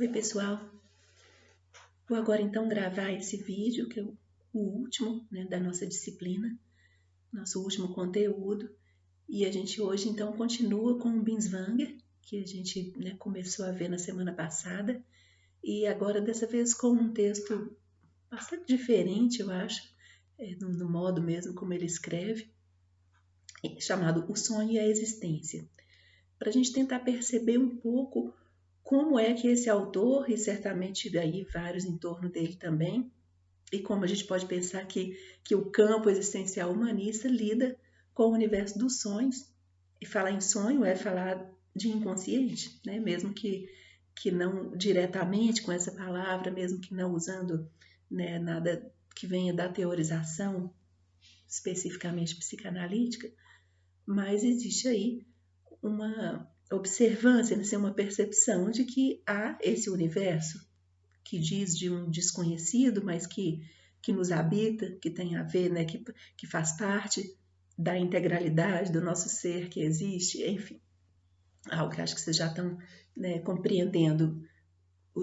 Oi, pessoal. Vou agora então gravar esse vídeo, que é o último, né, da nossa disciplina, nosso último conteúdo. E a gente hoje então continua com o Binswanger, que a gente, né, começou a ver na semana passada. E agora dessa vez com um texto bastante diferente, eu acho, no modo mesmo como ele escreve, chamado O Sonho e a Existência. Para a gente tentar perceber um pouco como é que esse autor, e certamente daí vários em torno dele também, e como a gente pode pensar que o campo existencial humanista lida com o universo dos sonhos, e falar em sonho é falar de inconsciente, né? Mesmo que não diretamente com essa palavra, mesmo que não usando, né, nada que venha da teorização especificamente psicanalítica, mas existe aí uma observância, né, uma percepção de que há esse universo que diz de um desconhecido, mas que nos habita, que tem a ver, né, que faz parte da integralidade do nosso ser que existe, enfim, algo que acho que vocês já estão, né, compreendendo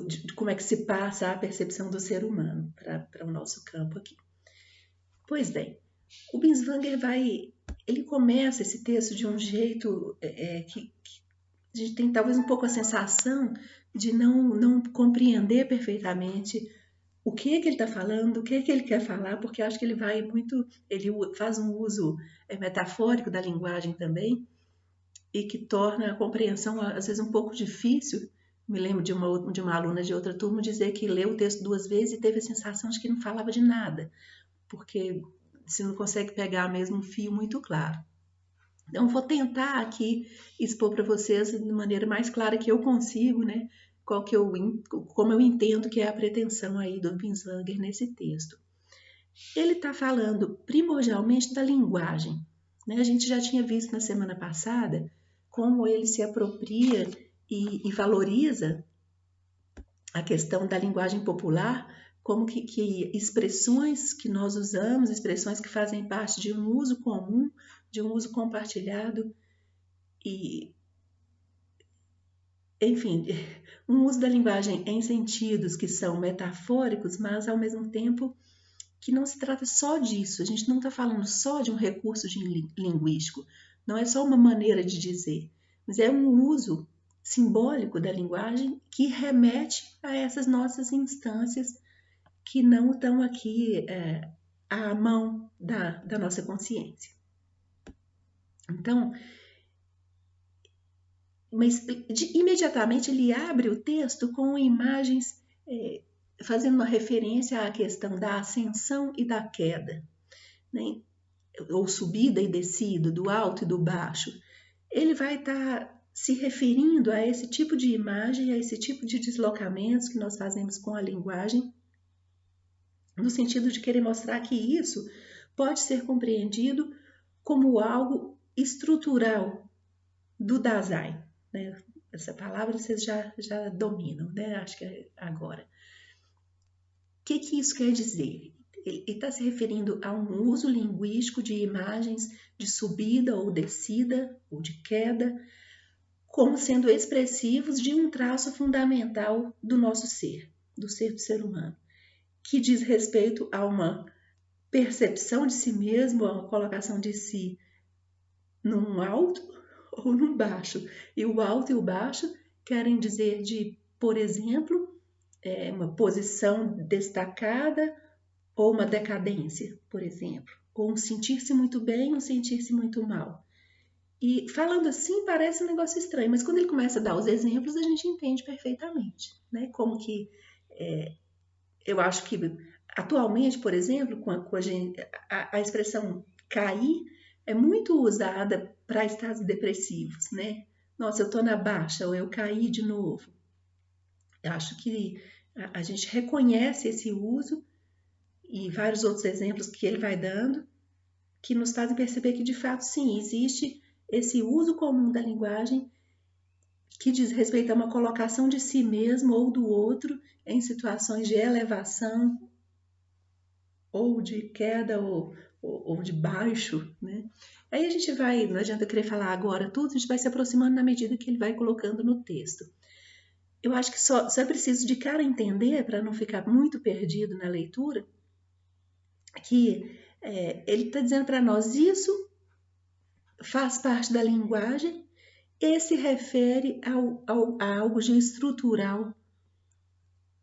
de como é que se passa a percepção do ser humano para o nosso campo aqui. Pois bem, o Binswanger ele começa esse texto de um jeito que a gente tem talvez um pouco a sensação de não compreender perfeitamente o que ele está falando, o que ele quer falar, porque acho que ele faz um uso metafórico da linguagem também, e que torna a compreensão às vezes um pouco difícil. Me lembro de uma aluna de outra turma dizer que leu o texto 2 vezes e teve a sensação de que não falava de nada, porque se não consegue pegar mesmo um fio muito claro. Então, vou tentar aqui expor para vocês de maneira mais clara que eu consigo, né, como eu entendo que é a pretensão aí do Binswanger nesse texto. Ele está falando primordialmente da linguagem, né? A gente já tinha visto na semana passada como ele se apropria e valoriza a questão da linguagem popular, como que expressões que nós usamos, expressões que fazem parte de um uso comum, de um uso compartilhado, e, enfim, um uso da linguagem em sentidos que são metafóricos, mas ao mesmo tempo que não se trata só disso. A gente não está falando só de um recurso linguístico, não é só uma maneira de dizer, mas é um uso simbólico da linguagem que remete a essas nossas instâncias que não estão aqui à mão da nossa consciência. Então, mas imediatamente ele abre o texto com imagens fazendo uma referência à questão da ascensão e da queda, né? Ou subida e descida, do alto e do baixo. Ele vai estar se referindo a esse tipo de imagem, a esse tipo de deslocamentos que nós fazemos com a linguagem, no sentido de querer mostrar que isso pode ser compreendido como algo estrutural do Dasein, né? Essa palavra vocês já dominam, né? Acho que é agora. O que isso quer dizer? Ele está se referindo a um uso linguístico de imagens de subida ou descida ou de queda, como sendo expressivos de um traço fundamental do nosso ser, do ser humano, que diz respeito a uma percepção de si mesmo, a uma colocação de si num alto ou num baixo. E o alto e o baixo querem dizer por exemplo, uma posição destacada ou uma decadência, por exemplo, ou um sentir-se muito bem, um sentir-se muito mal. E falando assim parece um negócio estranho, mas quando ele começa a dar os exemplos a gente entende perfeitamente, né? Como que eu acho que atualmente, por exemplo, a expressão cair é muito usada para estados depressivos, né? Nossa, eu estou na baixa ou eu caí de novo. Eu acho que a gente reconhece esse uso e vários outros exemplos que ele vai dando que nos fazem perceber que, de fato, sim, existe esse uso comum da linguagem que diz respeito a uma colocação de si mesmo ou do outro em situações de elevação ou de queda ou de baixo, né? Aí a gente não adianta querer falar agora tudo, a gente vai se aproximando na medida que ele vai colocando no texto. eu acho que só é preciso de cara entender, para não ficar muito perdido na leitura, que ele está dizendo para nós, isso faz parte da linguagem e se refere a algo de estrutural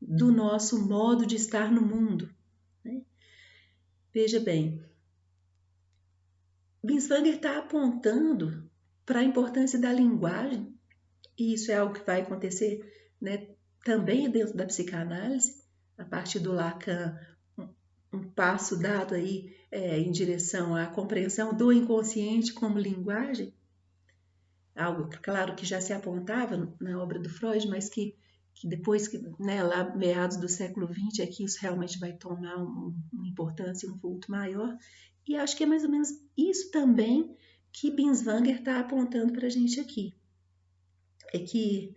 do nosso modo de estar no mundo, né? Veja bem, Binswanger está apontando para a importância da linguagem, e isso é algo que vai acontecer, né, também dentro da psicanálise, a partir do Lacan, um passo dado aí em direção à compreensão do inconsciente como linguagem, algo, claro, que já se apontava na obra do Freud, mas que depois, né, lá meados do século XX, é que isso realmente vai tomar uma importância, um vulto maior. E acho que é mais ou menos isso também que Binswanger está apontando para a gente aqui. É que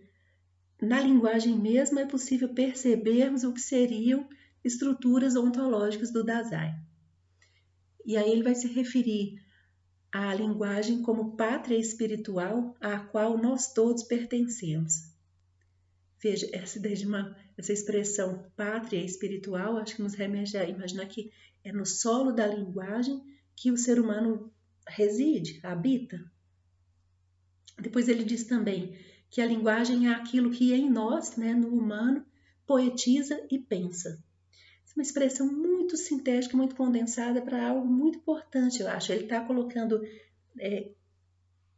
na linguagem mesmo é possível percebermos o que seriam estruturas ontológicas do Dasein. E aí ele vai se referir à linguagem como pátria espiritual à qual nós todos pertencemos. Veja, essa expressão pátria espiritual, acho que nos remete a imaginar que é no solo da linguagem que o ser humano reside, habita. Depois ele diz também que a linguagem é aquilo que em nós, né, no humano, poetiza e pensa. É uma expressão muito sintética, muito condensada para algo muito importante, eu acho. Ele está colocando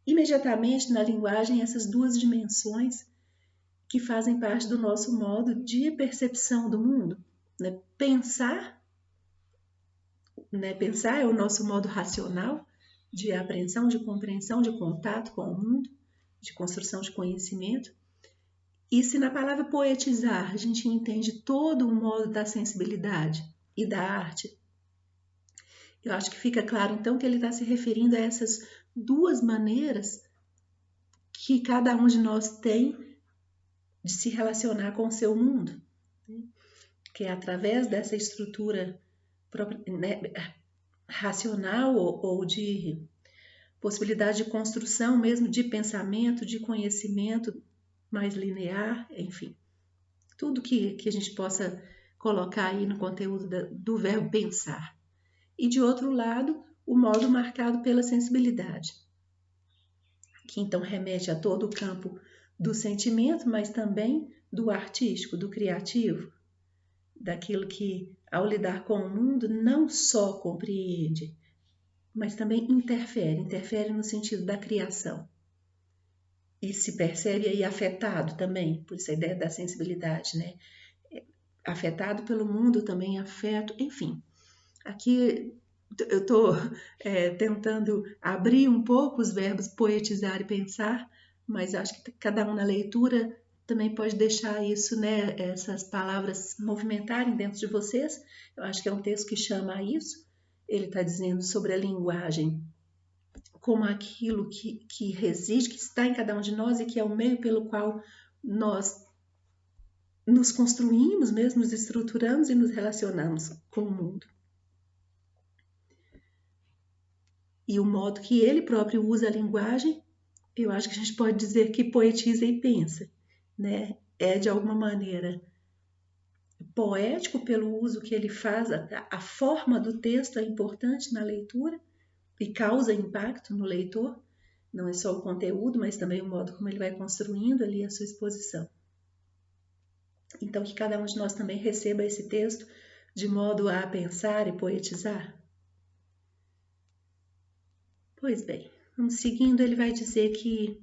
imediatamente na linguagem essas duas dimensões que fazem parte do nosso modo de percepção do mundo. Né? Pensar é o nosso modo racional de apreensão, de compreensão, de contato com o mundo, de construção de conhecimento. E se na palavra poetizar a gente entende todo o modo da sensibilidade e da arte, eu acho que fica claro então que ele está se referindo a essas duas maneiras que cada um de nós tem de se relacionar com o seu mundo, né? Que é através dessa estrutura né, racional ou de possibilidade de construção mesmo de pensamento, de conhecimento mais linear, enfim. Tudo que a gente possa colocar aí no conteúdo do verbo pensar. E de outro lado, o modo marcado pela sensibilidade, que então remete a todo o campo do sentimento, mas também do artístico, do criativo, daquilo que, ao lidar com o mundo, não só compreende, mas também interfere no sentido da criação. E se percebe aí afetado também, por essa ideia da sensibilidade, né? Afetado pelo mundo também, afeto, enfim. Aqui eu estou tentando abrir um pouco os verbos poetizar e pensar, mas acho que cada um na leitura também pode deixar isso, né, essas palavras movimentarem dentro de vocês. Eu acho que é um texto que chama a isso. Ele está dizendo sobre a linguagem como aquilo que reside, que está em cada um de nós e que é o meio pelo qual nós nos construímos mesmo, nos estruturamos e nos relacionamos com o mundo. E o modo que ele próprio usa a linguagem, eu acho que a gente pode dizer que poetiza e pensa, né? É de alguma maneira poético pelo uso que ele faz, a forma do texto é importante na leitura e causa impacto no leitor, não é só o conteúdo, mas também o modo como ele vai construindo ali a sua exposição. Então, que cada um de nós também receba esse texto de modo a pensar e poetizar. Pois bem, vamos seguindo, ele vai dizer que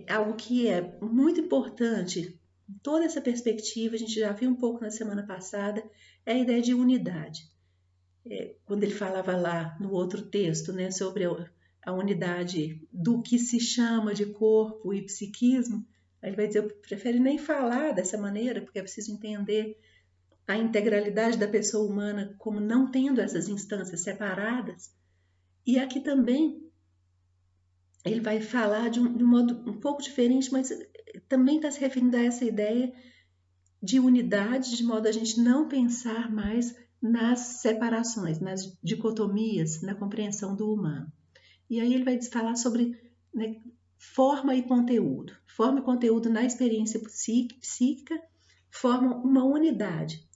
algo que é muito importante em toda essa perspectiva, a gente já viu um pouco na semana passada, é a ideia de unidade. Quando ele falava lá no outro texto, né, sobre a unidade do que se chama de corpo e psiquismo, ele vai dizer, eu prefiro nem falar dessa maneira, porque é preciso entender a integralidade da pessoa humana como não tendo essas instâncias separadas. E aqui também ele vai falar de um modo um pouco diferente, mas também está se referindo a essa ideia de unidade, de modo a gente não pensar mais nas separações, nas dicotomias, na compreensão do humano. E aí ele vai falar sobre, né, forma e conteúdo. Forma e conteúdo na experiência psíquica formam uma unidade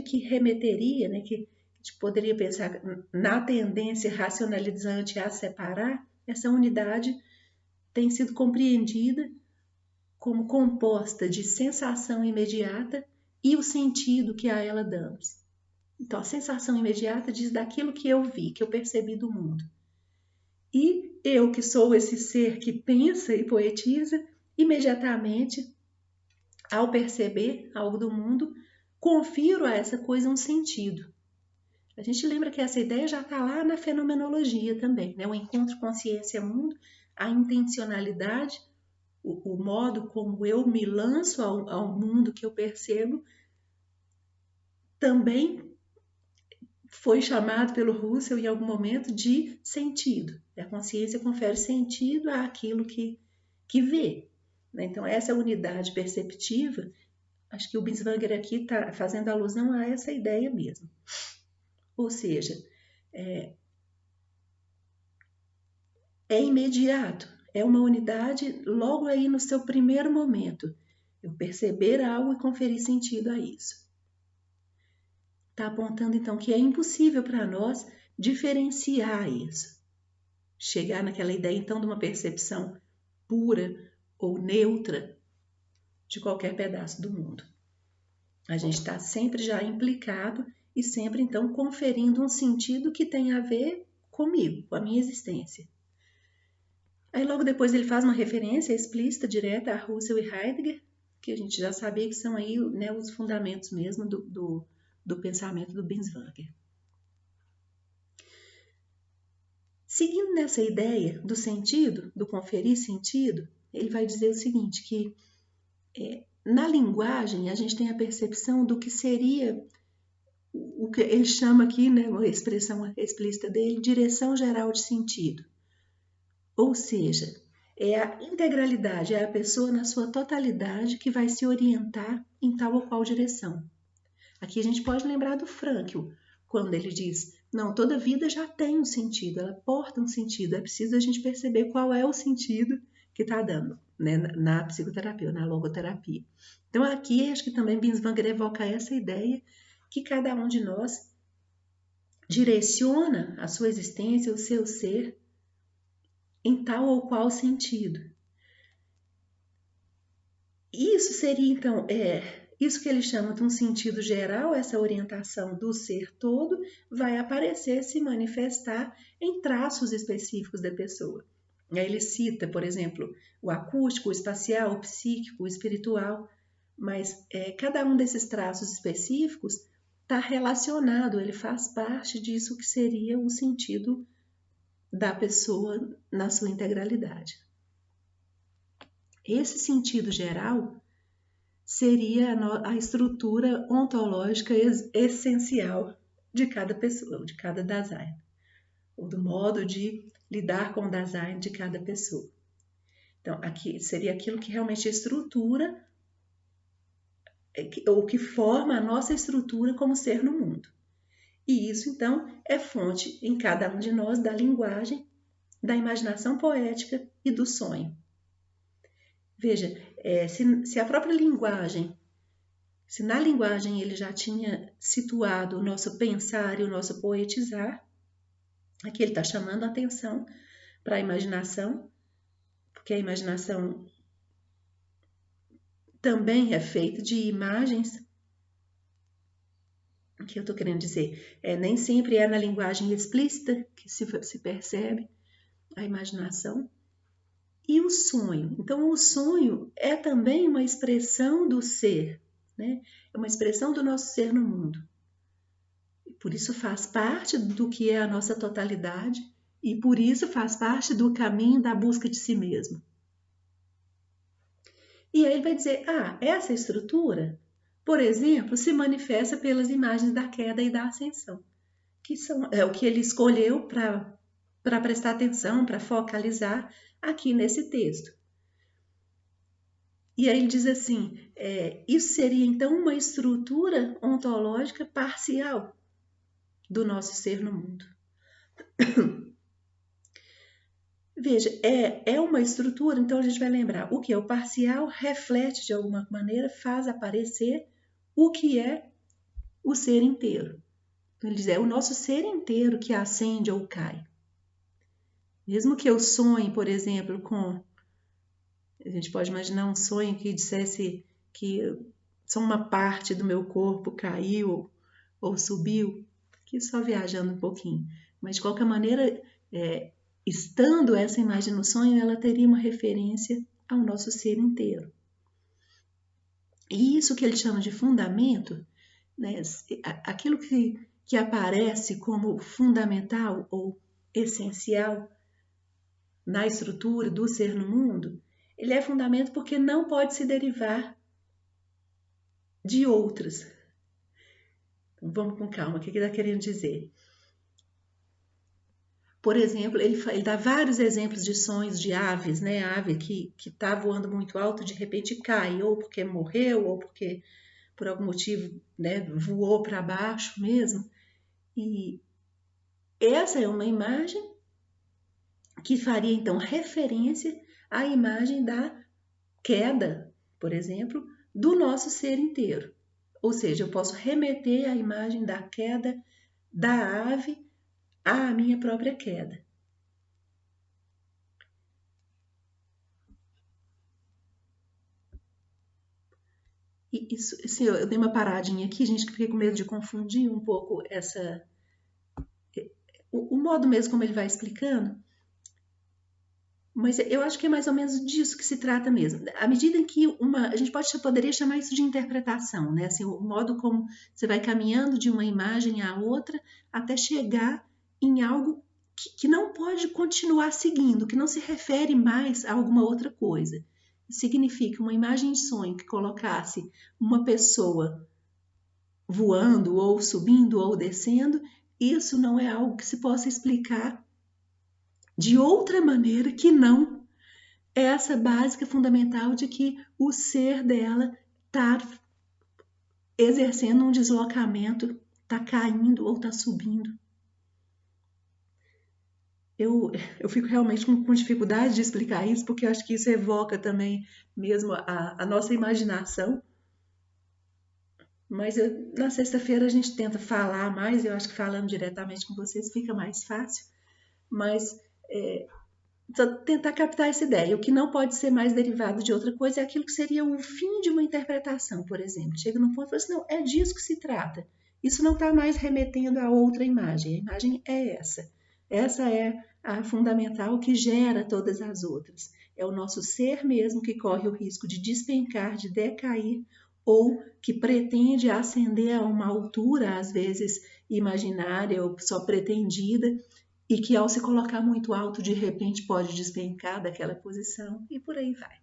que remeteria, né, que a gente poderia pensar na tendência racionalizante a separar. Essa unidade tem sido compreendida como composta de sensação imediata e o sentido que a ela damos. Então, a sensação imediata diz daquilo que eu vi, que eu percebi do mundo. E eu, que sou esse ser que pensa e poetiza, imediatamente, ao perceber algo do mundo, confiro a essa coisa um sentido. A gente lembra que essa ideia já está lá na fenomenologia também, né? O encontro consciência-mundo, a intencionalidade, o modo como eu me lanço ao mundo que eu percebo, também foi chamado pelo Russell em algum momento de sentido. A consciência confere sentido àquilo que vê. Então, essa unidade perceptiva, acho que o Binswanger aqui está fazendo alusão a essa ideia mesmo. Ou seja, é imediato, é uma unidade logo aí no seu primeiro momento. Eu perceber algo e conferir sentido a isso. Está apontando então que é impossível para nós diferenciar isso. Chegar naquela ideia então de uma percepção pura ou neutra de qualquer pedaço do mundo. A gente está sempre já implicado e sempre então conferindo um sentido que tem a ver comigo, com a minha existência. Aí logo depois ele faz uma referência explícita, direta a Russell e Heidegger, que a gente já sabia que são aí, né, os fundamentos mesmo do pensamento do Binswanger. Seguindo nessa ideia do sentido, do conferir sentido, ele vai dizer o seguinte, que na linguagem a gente tem a percepção do que seria o que ele chama aqui, né, uma expressão explícita dele, direção geral de sentido. Ou seja, é a integralidade, é a pessoa na sua totalidade que vai se orientar em tal ou qual direção. Aqui a gente pode lembrar do Frankl, quando ele diz, não, toda vida já tem um sentido, ela porta um sentido, é preciso a gente perceber qual é o sentido que está dando, né, na psicoterapia, na logoterapia. Então aqui acho que também Binswanger evoca essa ideia que cada um de nós direciona a sua existência, o seu ser, em tal ou qual sentido. Isso seria, então, isso que ele chama de um sentido geral, essa orientação do ser todo, vai aparecer, se manifestar em traços específicos da pessoa. Aí ele cita, por exemplo, o acústico, o espacial, o psíquico, o espiritual, mas cada um desses traços específicos está relacionado, ele faz parte disso que seria o sentido da pessoa na sua integralidade. Esse sentido geral seria a estrutura ontológica essencial de cada pessoa, de cada Dasein, ou do modo de lidar com o Dasein de cada pessoa. Então, aqui seria aquilo que realmente estrutura, ou que forma a nossa estrutura como ser no mundo. E isso, então, é fonte em cada um de nós da linguagem, da imaginação poética e do sonho. Veja, se a própria linguagem, se na linguagem ele já tinha situado o nosso pensar e o nosso poetizar, aqui ele está chamando a atenção para a imaginação, porque a imaginação também é feita de imagens. O que eu estou querendo dizer? Nem sempre é na linguagem explícita que se percebe a imaginação. E o sonho? Então, o sonho é também uma expressão do ser, né? É uma expressão do nosso ser no mundo. Por isso faz parte do que é a nossa totalidade e por isso faz parte do caminho da busca de si mesmo. E aí ele vai dizer, essa estrutura, por exemplo, se manifesta pelas imagens da queda e da ascensão, que são o que ele escolheu para prestar atenção, para focalizar aqui nesse texto. E aí ele diz assim, isso seria então uma estrutura ontológica parcial do nosso ser no mundo. Veja, é uma estrutura, então a gente vai lembrar o que é o parcial, reflete de alguma maneira, faz aparecer o que é o ser inteiro. Então, ele diz, é o nosso ser inteiro que acende ou cai. Mesmo que eu sonhe, por exemplo, a gente pode imaginar um sonho que dissesse que só uma parte do meu corpo caiu ou subiu, aqui só viajando um pouquinho. Mas, de qualquer maneira, estando essa imagem no sonho, ela teria uma referência ao nosso ser inteiro. E isso que ele chama de fundamento, né, aquilo que aparece como fundamental ou essencial na estrutura do ser no mundo, ele é fundamento porque não pode se derivar de outras. Então, vamos com calma, o que ele está querendo dizer? Por exemplo, ele dá vários exemplos de sonhos de aves, né? A ave que está voando muito alto, de repente cai, ou porque morreu, ou porque por algum motivo, né, voou para baixo mesmo. E essa é uma imagem que faria então referência à imagem da queda, por exemplo, do nosso ser inteiro. Ou seja, eu posso remeter à imagem da queda da ave à minha própria queda. E isso, assim, eu dei uma paradinha aqui, gente, que fiquei com medo de confundir um pouco o modo mesmo como ele vai explicando. Mas eu acho que é mais ou menos disso que se trata mesmo. À medida em que a gente poderia chamar isso de interpretação, né? Assim, o modo como você vai caminhando de uma imagem à outra até chegar em algo que não pode continuar seguindo, que não se refere mais a alguma outra coisa. Significa uma imagem de sonho que colocasse uma pessoa voando ou subindo ou descendo, isso não é algo que se possa explicar de outra maneira que não essa básica fundamental de que o ser dela está exercendo um deslocamento, está caindo ou está subindo. Eu fico realmente com dificuldade de explicar isso, porque eu acho que isso evoca também mesmo a nossa imaginação. Mas na sexta-feira a gente tenta falar mais, eu acho que falando diretamente com vocês fica mais fácil. Mas tentar captar essa ideia. O que não pode ser mais derivado de outra coisa é aquilo que seria o fim de uma interpretação, por exemplo. Chega num ponto e fala assim, não, é disso que se trata. Isso não está mais remetendo a outra imagem. A imagem é essa. Essa é a fundamental que gera todas as outras. É o nosso ser mesmo que corre o risco de despencar, de decair, ou que pretende ascender a uma altura, às vezes imaginária ou só pretendida, e que ao se colocar muito alto, de repente pode despencar daquela posição e por aí vai.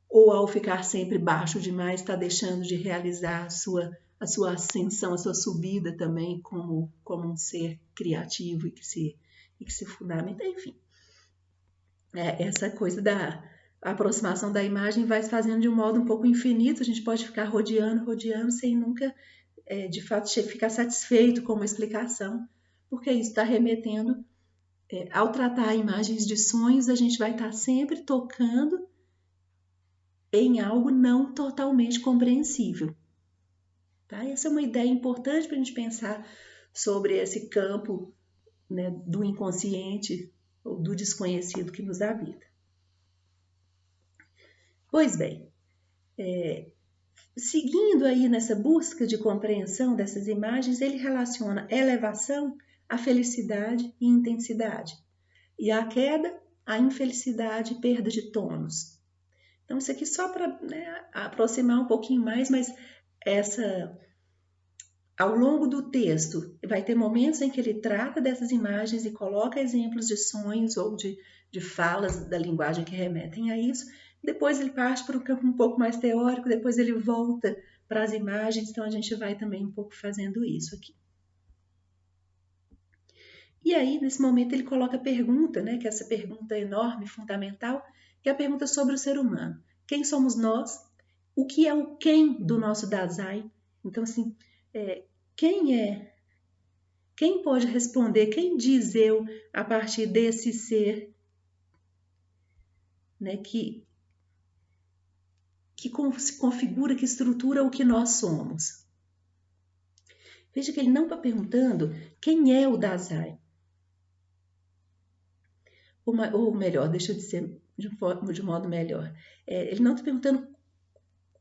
Ou ao ficar sempre baixo demais, está deixando de realizar a sua ascensão, a sua subida também como um ser criativo e que se fundamenta, enfim. Essa coisa da aproximação da imagem vai se fazendo de um modo um pouco infinito, a gente pode ficar rodeando, sem nunca, de fato, ficar satisfeito com uma explicação, porque isso está remetendo ao tratar imagens de sonhos, a gente vai estar sempre tocando em algo não totalmente compreensível. Tá? Essa é uma ideia importante para a gente pensar sobre esse campo, né, do inconsciente ou do desconhecido que nos habita. Pois bem, seguindo aí nessa busca de compreensão dessas imagens, ele relaciona elevação à felicidade e intensidade, e a queda, a infelicidade e perda de tônus. Então, isso aqui só para, né, aproximar um pouquinho mais, mas ao longo do texto, vai ter momentos em que ele trata dessas imagens e coloca exemplos de sonhos ou de falas da linguagem que remetem a isso. Depois ele parte para um campo um pouco mais teórico, depois ele volta para as imagens, então a gente vai também um pouco fazendo isso aqui. E aí, nesse momento, ele coloca a pergunta, né, que é essa pergunta enorme, fundamental, que é a pergunta sobre o ser humano. Quem somos nós? O que é o quem do nosso Dasein? Então, assim, quem é? Quem pode responder? Quem diz eu a partir desse ser né, que se configura, que estrutura o que nós somos. Veja que ele não está perguntando quem é o Dasein. Ou melhor, deixa eu dizer de modo melhor. Ele não está perguntando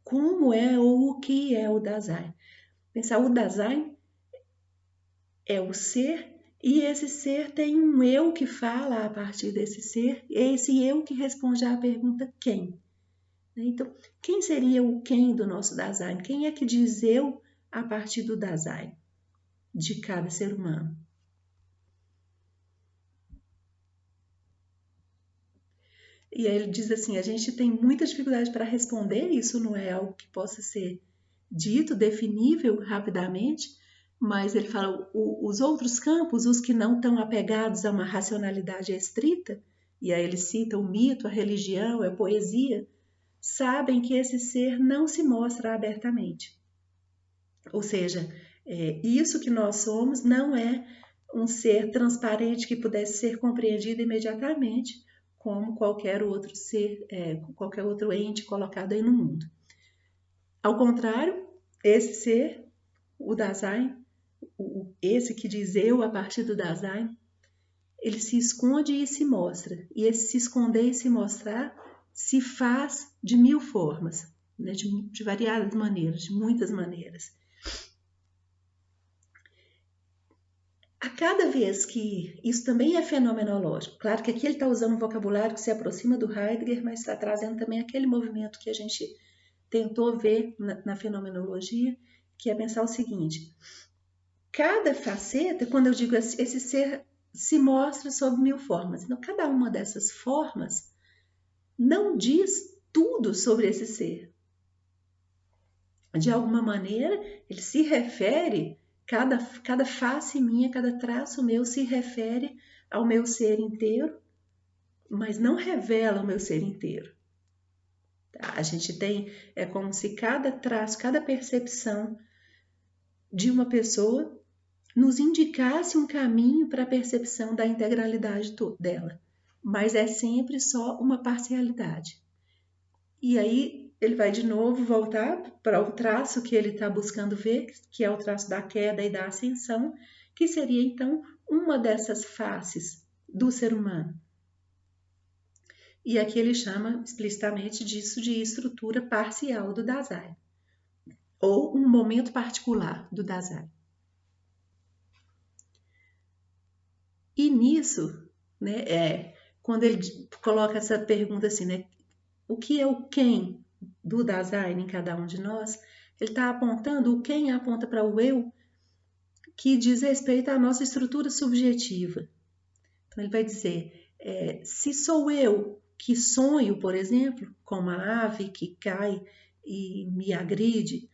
como é ou o que é o Dasein. Pensar, o Dasein é o ser, e esse ser tem um eu que fala a partir desse ser, é esse eu que responde à pergunta quem. Então, quem seria o quem do nosso Dasein? Quem é que diz eu a partir do Dasein de cada ser humano? E aí ele diz assim, a gente tem muita dificuldade para responder, isso não é algo que possa ser dito, definível rapidamente, mas ele fala, os outros campos, os que não estão apegados a uma racionalidade estrita, e aí ele cita o mito, a religião, a poesia, sabem que esse ser não se mostra abertamente. Ou seja, isso que nós somos não é um ser transparente que pudesse ser compreendido imediatamente, como qualquer outro ser, qualquer outro ente colocado aí no mundo. Ao contrário, esse ser, o Dasein, esse que diz eu a partir do Dasein, ele se esconde e se mostra. E esse se esconder e se mostrar se faz de 1000 formas, né? de variadas maneiras, de muitas maneiras. A cada vez que isso também é fenomenológico, claro que aqui ele está usando um vocabulário que se aproxima do Heidegger, mas está trazendo também aquele movimento que a gente tentou ver na fenomenologia, que é pensar o seguinte, cada faceta, quando eu digo esse ser se mostra sob 1000 formas, então cada uma dessas formas não diz tudo sobre esse ser. De alguma maneira, ele se refere, cada face minha, cada traço meu se refere ao meu ser inteiro, mas não revela o meu ser inteiro. Tá? A gente tem, é como se cada traço, cada percepção de uma pessoa nos indicasse um caminho para a percepção da integralidade dela, mas é sempre só uma parcialidade. E aí ele vai de novo voltar para o traço que ele está buscando ver, que é o traço da queda e da ascensão, que seria então uma dessas faces do ser humano. E aqui ele chama explicitamente disso de estrutura parcial do Dasein, ou um momento particular do Dasein. E nisso, né, quando ele coloca essa pergunta assim, né, o que é o quem do Dasein em cada um de nós, ele está apontando, o quem aponta para o eu, que diz respeito à nossa estrutura subjetiva. Então ele vai dizer, se sou eu que sonho, por exemplo, como a ave que cai e me agride,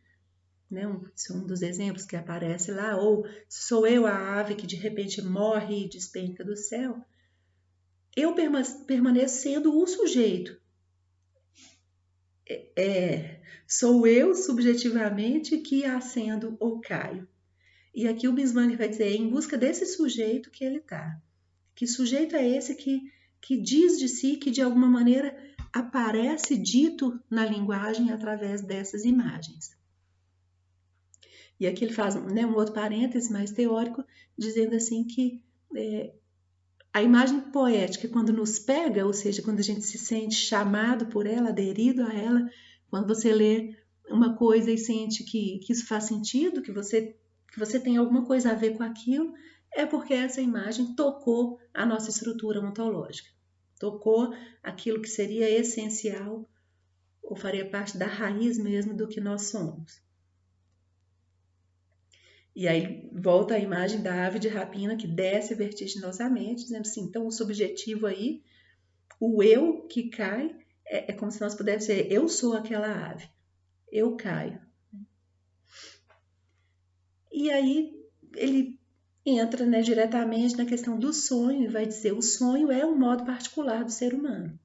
né, esse é um dos exemplos que aparece lá, ou sou eu a ave que de repente morre e despenca do céu, eu permaneço sendo o sujeito. Sou eu subjetivamente que ascendo ou caio. E aqui o Binswanger vai dizer, é em busca desse sujeito que ele está. Que sujeito é esse que diz de si, que de alguma maneira aparece dito na linguagem através dessas imagens. E aqui ele faz, né, um outro parêntese mais teórico, dizendo assim que a imagem poética, quando nos pega, ou seja, quando a gente se sente chamado por ela, aderido a ela, quando você lê uma coisa e sente que isso faz sentido, que você tem alguma coisa a ver com aquilo, é porque essa imagem tocou a nossa estrutura ontológica, tocou aquilo que seria essencial ou faria parte da raiz mesmo do que nós somos. E aí volta a imagem da ave de rapina que desce vertiginosamente, dizendo assim, então o subjetivo aí, o eu que cai, é como se nós pudéssemos dizer, eu sou aquela ave, eu caio. E aí ele entra, né, diretamente na questão do sonho e vai dizer, o sonho é um modo particular do ser humano.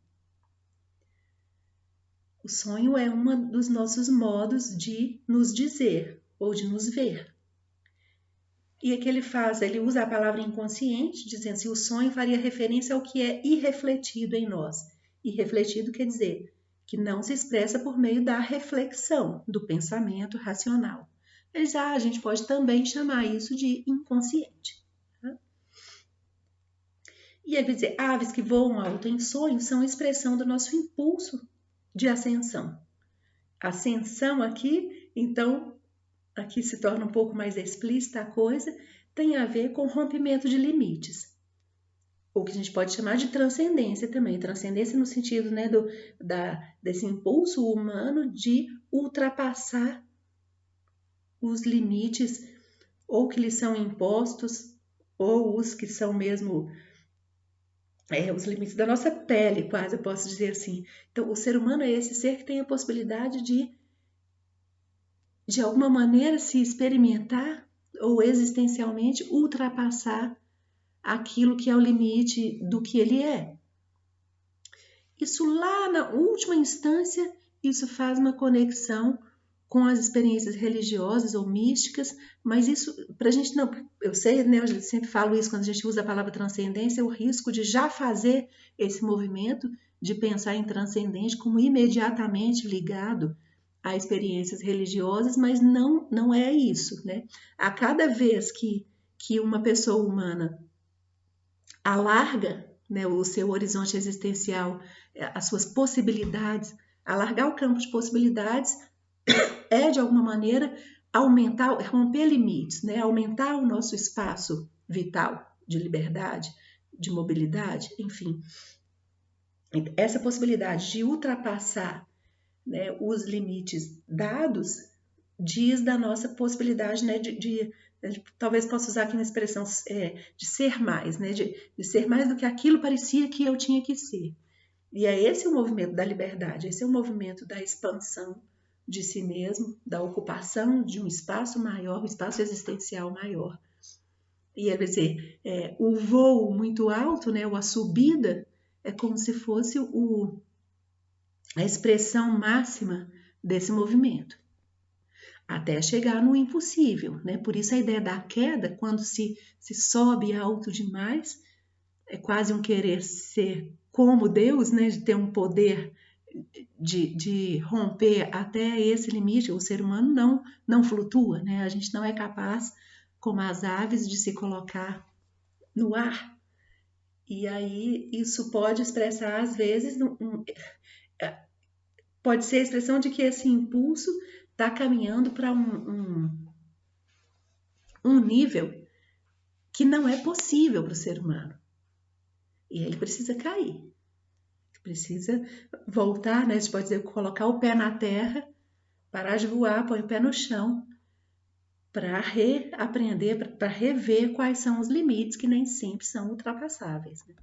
O sonho é um dos nossos modos de nos dizer ou de nos ver. E o que ele usa a palavra inconsciente, dizendo assim, o sonho faria referência ao que é irrefletido em nós. E refletido quer dizer que não se expressa por meio da reflexão, do pensamento racional. Mas a gente pode também chamar isso de inconsciente. Tá? E ele vai dizer, aves que voam alto em sonho são expressão do nosso impulso de ascensão. Ascensão aqui, então, aqui se torna um pouco mais explícita a coisa, tem a ver com rompimento de limites. O que a gente pode chamar de transcendência também. Transcendência no sentido, né, desse impulso humano de ultrapassar os limites ou que lhes são impostos ou os que são mesmo os limites da nossa pele, quase eu posso dizer assim. Então, o ser humano é esse ser que tem a possibilidade de alguma maneira, se experimentar ou existencialmente ultrapassar aquilo que é o limite do que ele é. Isso lá na última instância, isso faz uma conexão com as experiências religiosas ou místicas, mas isso, para a gente não, eu sei, né, eu sempre falo isso quando a gente usa a palavra transcendência, o risco de já fazer esse movimento de pensar em transcendente como imediatamente ligado a experiências religiosas, mas não é isso, né? A cada vez que uma pessoa humana alarga, né, o seu horizonte existencial, as suas possibilidades, alargar o campo de possibilidades é, de alguma maneira, aumentar, romper limites, né, aumentar o nosso espaço vital de liberdade, de mobilidade, enfim. Essa possibilidade de ultrapassar, né, os limites dados diz da nossa possibilidade, né, talvez possa usar aqui uma expressão de ser mais, né, de ser mais do que aquilo parecia que eu tinha que ser. E é esse o movimento da liberdade, esse é o movimento da expansão de si mesmo, da ocupação de um espaço maior, um espaço existencial maior. E quer dizer, o voo muito alto, né, ou a subida, é como se fosse a expressão máxima desse movimento, até chegar no impossível, né? Por isso a ideia da queda, quando se sobe alto demais, é quase um querer ser como Deus, né? De ter um poder de romper até esse limite. O ser humano não flutua, né? A gente não é capaz, como as aves, de se colocar no ar. E aí isso pode expressar, às vezes, pode ser a expressão de que esse impulso está caminhando para um nível que não é possível para o ser humano. E ele precisa cair. Precisa voltar, né? A gente pode dizer, colocar o pé na terra, parar de voar, põe o pé no chão, para reaprender, para rever quais são os limites que nem sempre são ultrapassáveis. Né?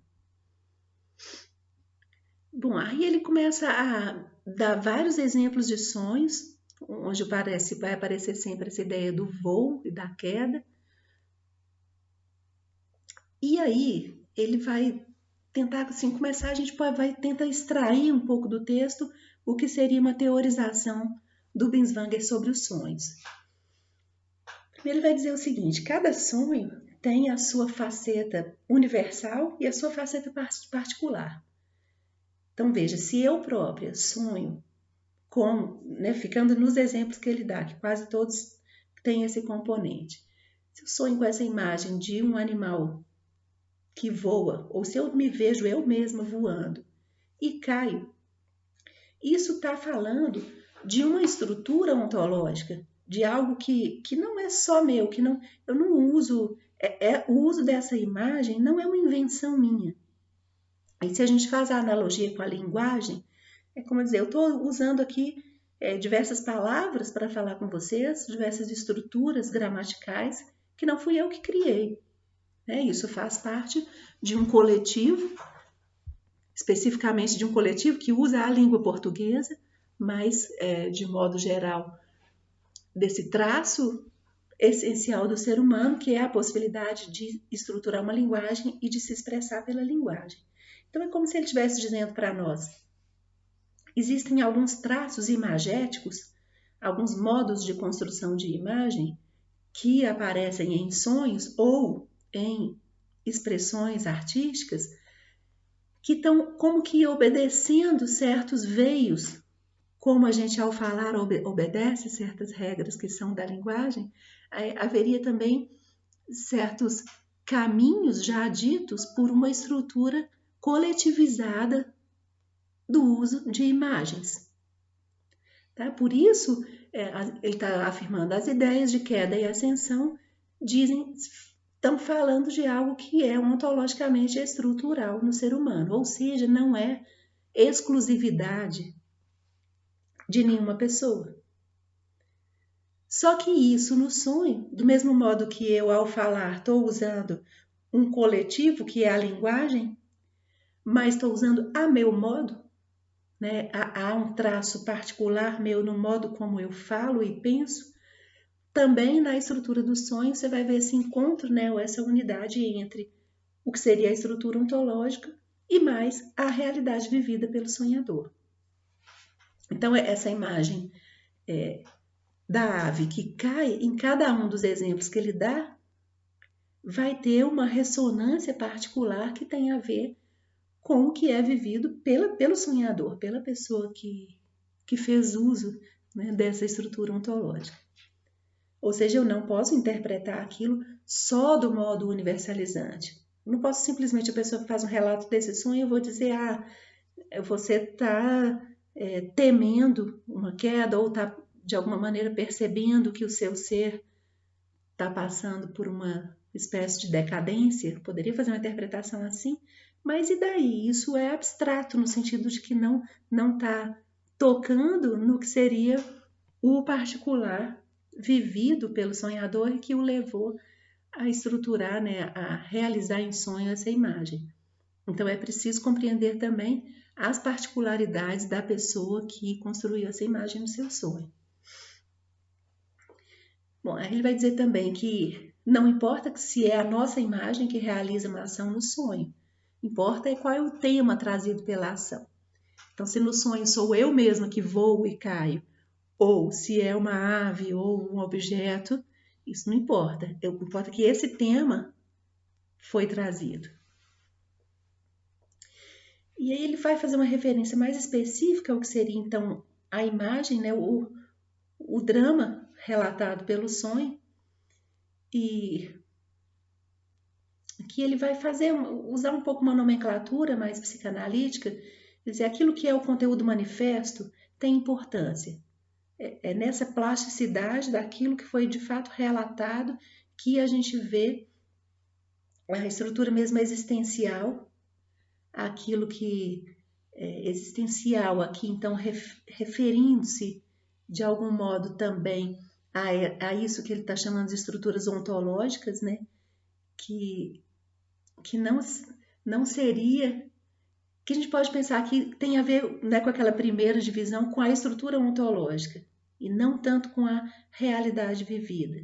Bom, aí ele começa a dar vários exemplos de sonhos, onde vai aparecer sempre essa ideia do voo e da queda. E aí ele vai tentar assim, começar, a gente vai tentar extrair um pouco do texto o que seria uma teorização do Binswanger sobre os sonhos. Ele vai dizer o seguinte, cada sonho tem a sua faceta universal e a sua faceta particular. Então veja, se eu própria sonho com, né, ficando nos exemplos que ele dá, que quase todos têm esse componente. Se eu sonho com essa imagem de um animal que voa, ou se eu me vejo eu mesma voando e caio, isso está falando de uma estrutura ontológica, de algo que não é só meu, que eu não uso, o uso dessa imagem não é uma invenção minha. E se a gente faz a analogia com a linguagem, é como dizer, eu estou usando aqui diversas palavras para falar com vocês, diversas estruturas gramaticais que não fui eu que criei. Isso faz parte de um coletivo, especificamente de um coletivo que usa a língua portuguesa, mas, de modo geral, desse traço essencial do ser humano, que é a possibilidade de estruturar uma linguagem e de se expressar pela linguagem. Então, é como se ele estivesse dizendo para nós, existem alguns traços imagéticos, alguns modos de construção de imagem que aparecem em sonhos ou em expressões artísticas que estão como que obedecendo certos veios, como a gente ao falar obedece certas regras que são da linguagem, haveria também certos caminhos já ditos por uma estrutura coletivizada do uso de imagens. Tá? Por isso, ele está afirmando, as ideias de queda e ascensão estão falando de algo que é ontologicamente estrutural no ser humano, ou seja, não é exclusividade de nenhuma pessoa. Só que isso no sonho, do mesmo modo que eu ao falar estou usando um coletivo, que é a linguagem, mas estou usando a meu modo, né? Há um traço particular meu no modo como eu falo e penso. Também na estrutura do sonho você vai ver esse encontro, né? Ou essa unidade entre o que seria a estrutura ontológica e mais a realidade vivida pelo sonhador. Então, essa imagem da ave que cai, em cada um dos exemplos que ele dá, vai ter uma ressonância particular que tem a ver com o que é vivido pelo sonhador, pela pessoa que fez uso, né, dessa estrutura ontológica. Ou seja, eu não posso interpretar aquilo só do modo universalizante. Eu não posso simplesmente, a pessoa que faz um relato desse sonho, eu vou dizer, você está temendo uma queda ou está, de alguma maneira, percebendo que o seu ser está passando por uma espécie de decadência. Eu poderia fazer uma interpretação assim, mas e daí? Isso é abstrato, no sentido de que não está tocando no que seria o particular vivido pelo sonhador e que o levou a estruturar, né, a realizar em sonho essa imagem. Então é preciso compreender também as particularidades da pessoa que construiu essa imagem no seu sonho. Bom, aí ele vai dizer também que não importa se é a nossa imagem que realiza uma ação no sonho, importa qual é o tema trazido pela ação. Então, se no sonho sou eu mesma que voo e caio, ou se é uma ave ou um objeto, isso não importa. Importa que esse tema foi trazido. E aí ele vai fazer uma referência mais específica ao que seria, então, a imagem, né, o drama relatado pelo sonho, e que ele vai usar um pouco uma nomenclatura mais psicanalítica, dizer aquilo que é o conteúdo manifesto tem importância. É nessa plasticidade daquilo que foi de fato relatado que a gente vê a estrutura mesmo existencial, aquilo que é existencial aqui, então referindo-se de algum modo também a isso que ele está chamando de estruturas ontológicas, né? Que não seria, que a gente pode pensar que tem a ver, né, com aquela primeira divisão, com a estrutura ontológica, e não tanto com a realidade vivida.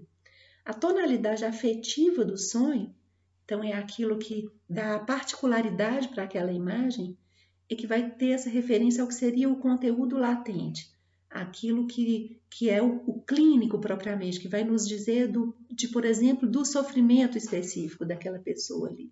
A tonalidade afetiva do sonho, então é aquilo que dá particularidade para aquela imagem, e que vai ter essa referência ao que seria o conteúdo latente, aquilo que é o clínico propriamente, que vai nos dizer por exemplo, do sofrimento específico daquela pessoa ali.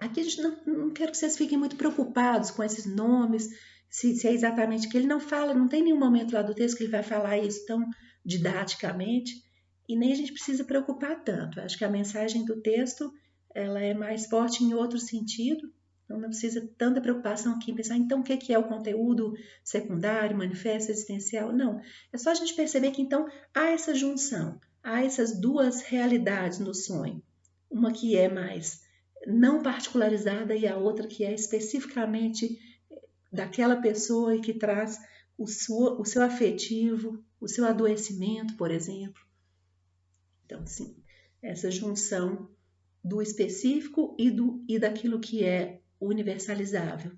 Aqui a gente não quero que vocês fiquem muito preocupados com esses nomes, se é exatamente que ele não fala, não tem nenhum momento lá do texto que ele vai falar isso tão didaticamente, e nem a gente precisa preocupar tanto. Eu acho que a mensagem do texto ela é mais forte em outro sentido, então não precisa tanta preocupação aqui em pensar, então o que é o conteúdo secundário, manifesto, existencial? Não, é só a gente perceber que então há essa junção, há essas duas realidades no sonho, uma que é mais não particularizada e a outra que é especificamente daquela pessoa e que traz o seu afetivo, o seu adoecimento, por exemplo. Então, sim, essa junção do específico e daquilo que é universalizável.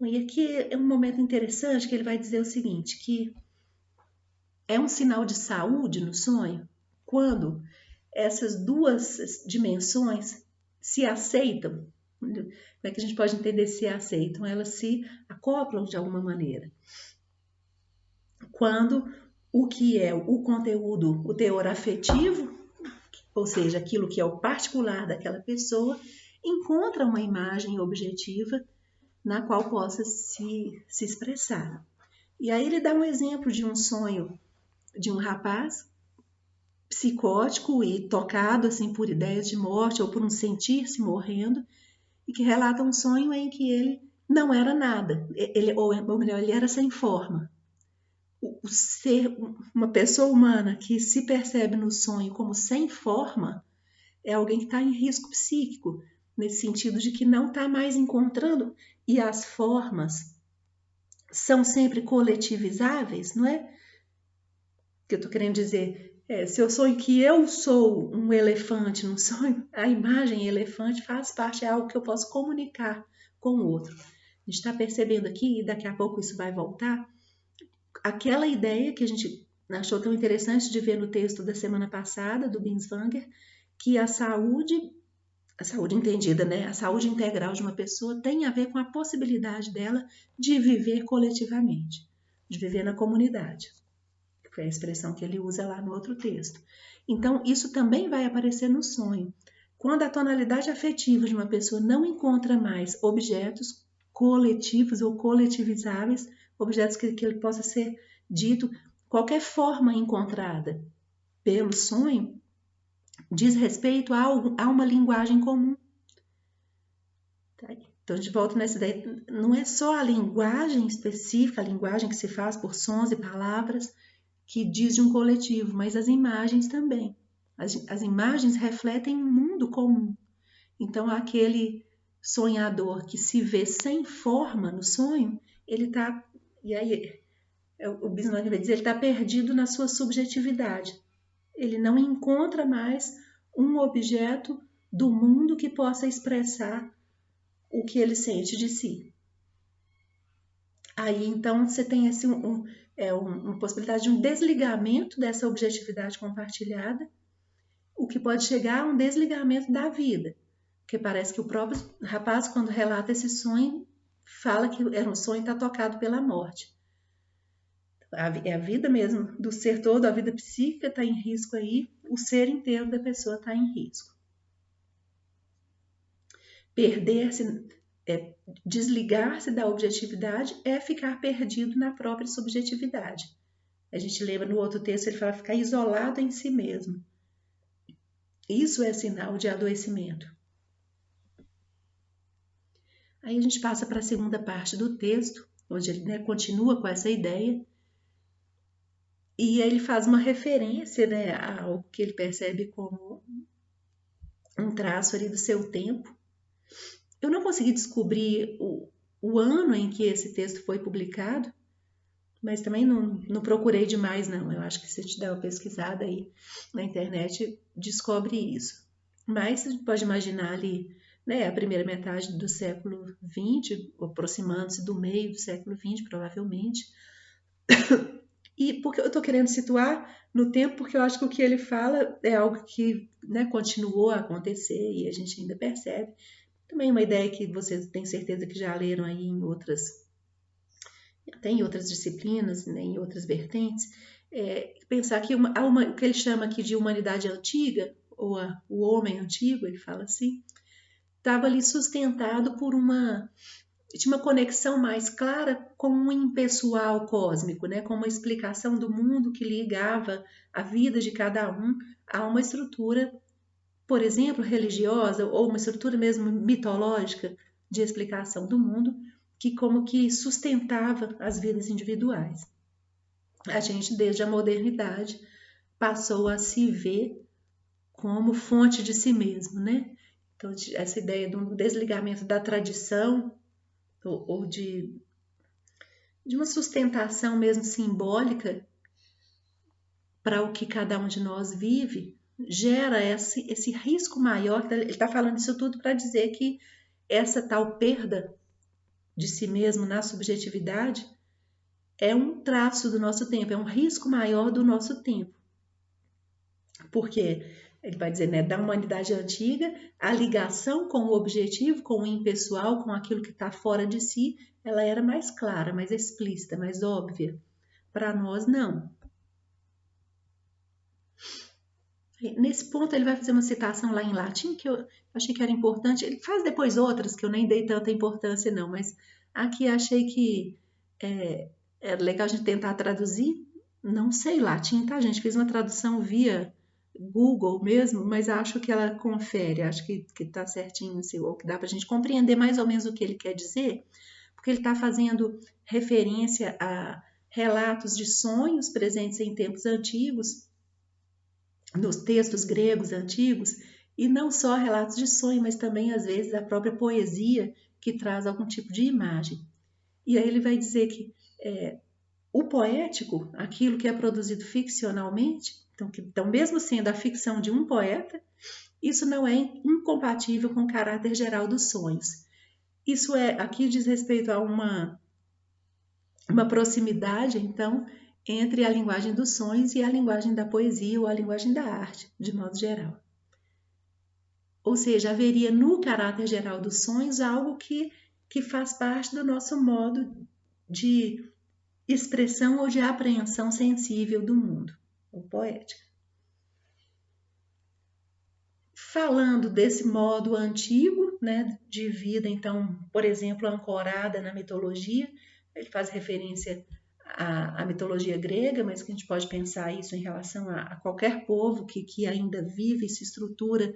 E aqui é um momento interessante que ele vai dizer o seguinte, que é um sinal de saúde no sonho quando essas duas dimensões se aceitam. Como é que a gente pode entender se aceitam? Elas se acoplam de alguma maneira. Quando o que é o conteúdo, o teor afetivo, ou seja, aquilo que é o particular daquela pessoa, encontra uma imagem objetiva na qual possa se expressar. E aí ele dá um exemplo de um sonho de um rapaz psicótico e tocado assim por ideias de morte ou por um sentir-se morrendo, e que relata um sonho em que ele não era nada, ou melhor, ele era sem forma. O ser, uma pessoa humana que se percebe no sonho como sem forma, é alguém que está em risco psíquico, nesse sentido de que não está mais encontrando, e as formas são sempre coletivizáveis, não é? O que eu estou querendo dizer se eu sonho que eu sou um elefante no sonho, a imagem elefante faz parte, é algo que eu posso comunicar com o outro. A gente está percebendo aqui, e daqui a pouco isso vai voltar, aquela ideia que a gente achou tão interessante de ver no texto da semana passada, do Binswanger, que a saúde entendida, né? A saúde integral de uma pessoa tem a ver com a possibilidade dela de viver coletivamente, de viver na comunidade. Que foi a expressão que ele usa lá no outro texto. Então, isso também vai aparecer no sonho. Quando a tonalidade afetiva de uma pessoa não encontra mais objetos coletivos ou coletivizáveis, objetos que ele possa ser dito, qualquer forma encontrada pelo sonho, diz respeito a uma linguagem comum. Tá? Então, a gente volta nessa ideia, não é só a linguagem específica, a linguagem que se faz por sons e palavras, que diz de um coletivo, mas as imagens também. As imagens refletem um mundo comum. Então, aquele sonhador que se vê sem forma no sonho, ele está, e aí o Binswanger vai dizer, ele está perdido na sua subjetividade. Ele não encontra mais um objeto do mundo que possa expressar o que ele sente de si. Aí, então, você tem uma possibilidade de um desligamento dessa objetividade compartilhada, o que pode chegar a um desligamento da vida. Porque parece que o próprio rapaz, quando relata esse sonho, fala que era um sonho e está tocado pela morte. É a vida mesmo do ser todo, a vida psíquica está em risco aí, o ser inteiro da pessoa está em risco. Perder-se, desligar-se da objetividade é ficar perdido na própria subjetividade. A gente lembra no outro texto, ele fala ficar isolado em si mesmo. Isso é sinal de adoecimento. Aí a gente passa para a segunda parte do texto, onde ele continua com essa ideia, e aí ele faz uma referência ao que ele percebe como um traço ali do seu tempo. Eu não consegui descobrir o ano em que esse texto foi publicado, mas também não procurei demais, não. Eu acho que se te der uma pesquisada aí na internet, descobre isso. Mas você pode imaginar ali, né, a primeira metade do século XX, aproximando-se do meio do século XX, provavelmente. E porque eu estou querendo situar no tempo, porque eu acho que o que ele fala é algo que, né, continuou a acontecer e a gente ainda percebe. Também uma ideia que vocês têm certeza que já leram aí em outras disciplinas, né, em outras vertentes, pensar que o que ele chama aqui de humanidade antiga, ou o homem antigo, ele fala assim, estava ali sustentado por tinha uma conexão mais clara com um impessoal cósmico, né, com uma explicação do mundo que ligava a vida de cada um a uma estrutura, por exemplo, religiosa, ou uma estrutura mesmo mitológica de explicação do mundo, que como que sustentava as vidas individuais. A gente, desde a modernidade, passou a se ver como fonte de si mesmo, né? Então, essa ideia de um desligamento da tradição ou de uma sustentação mesmo simbólica para o que cada um de nós vive, gera esse risco maior. Ele está falando isso tudo para dizer que essa tal perda de si mesmo na subjetividade é um traço do nosso tempo, é um risco maior do nosso tempo. Porque ele vai dizer, né, da humanidade antiga, a ligação com o objetivo, com o impessoal, com aquilo que está fora de si, ela era mais clara, mais explícita, mais óbvia. Para nós, não. Nesse ponto ele vai fazer uma citação lá em latim que eu achei que era importante. Ele faz depois outras que eu nem dei tanta importância não, mas aqui achei que é legal a gente tentar traduzir. Não sei latim, tá, gente? Fiz uma tradução via Google mesmo, mas acho que ela confere, acho que tá certinho, assim, ou que dá para a gente compreender mais ou menos o que ele quer dizer, porque ele está fazendo referência a relatos de sonhos presentes em tempos antigos, nos textos gregos antigos, e não só relatos de sonho, mas também, às vezes, a própria poesia que traz algum tipo de imagem. E aí ele vai dizer que o poético, aquilo que é produzido ficcionalmente, então mesmo sendo a ficção de um poeta, isso não é incompatível com o caráter geral dos sonhos. Isso aqui diz respeito a uma proximidade, então, entre a linguagem dos sonhos e a linguagem da poesia ou a linguagem da arte, de modo geral. Ou seja, haveria no caráter geral dos sonhos algo que faz parte do nosso modo de expressão ou de apreensão sensível do mundo, ou poética. Falando desse modo antigo, né, de vida, então, por exemplo, ancorada na mitologia, ele faz referência à mitologia grega, mas que a gente pode pensar isso em relação a qualquer povo que ainda vive e se estrutura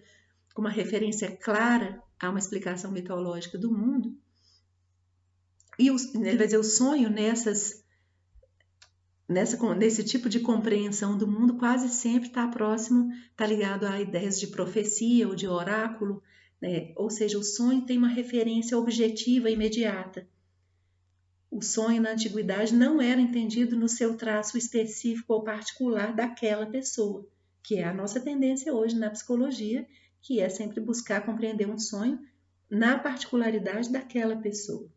com uma referência clara a uma explicação mitológica do mundo. E ele vai dizer o sonho nesse tipo de compreensão do mundo quase sempre está próximo, está ligado a ideias de profecia ou de oráculo, né? Ou seja, o sonho tem uma referência objetiva imediata. O sonho na antiguidade não era entendido no seu traço específico ou particular daquela pessoa, que é a nossa tendência hoje na psicologia, que é sempre buscar compreender um sonho na particularidade daquela pessoa.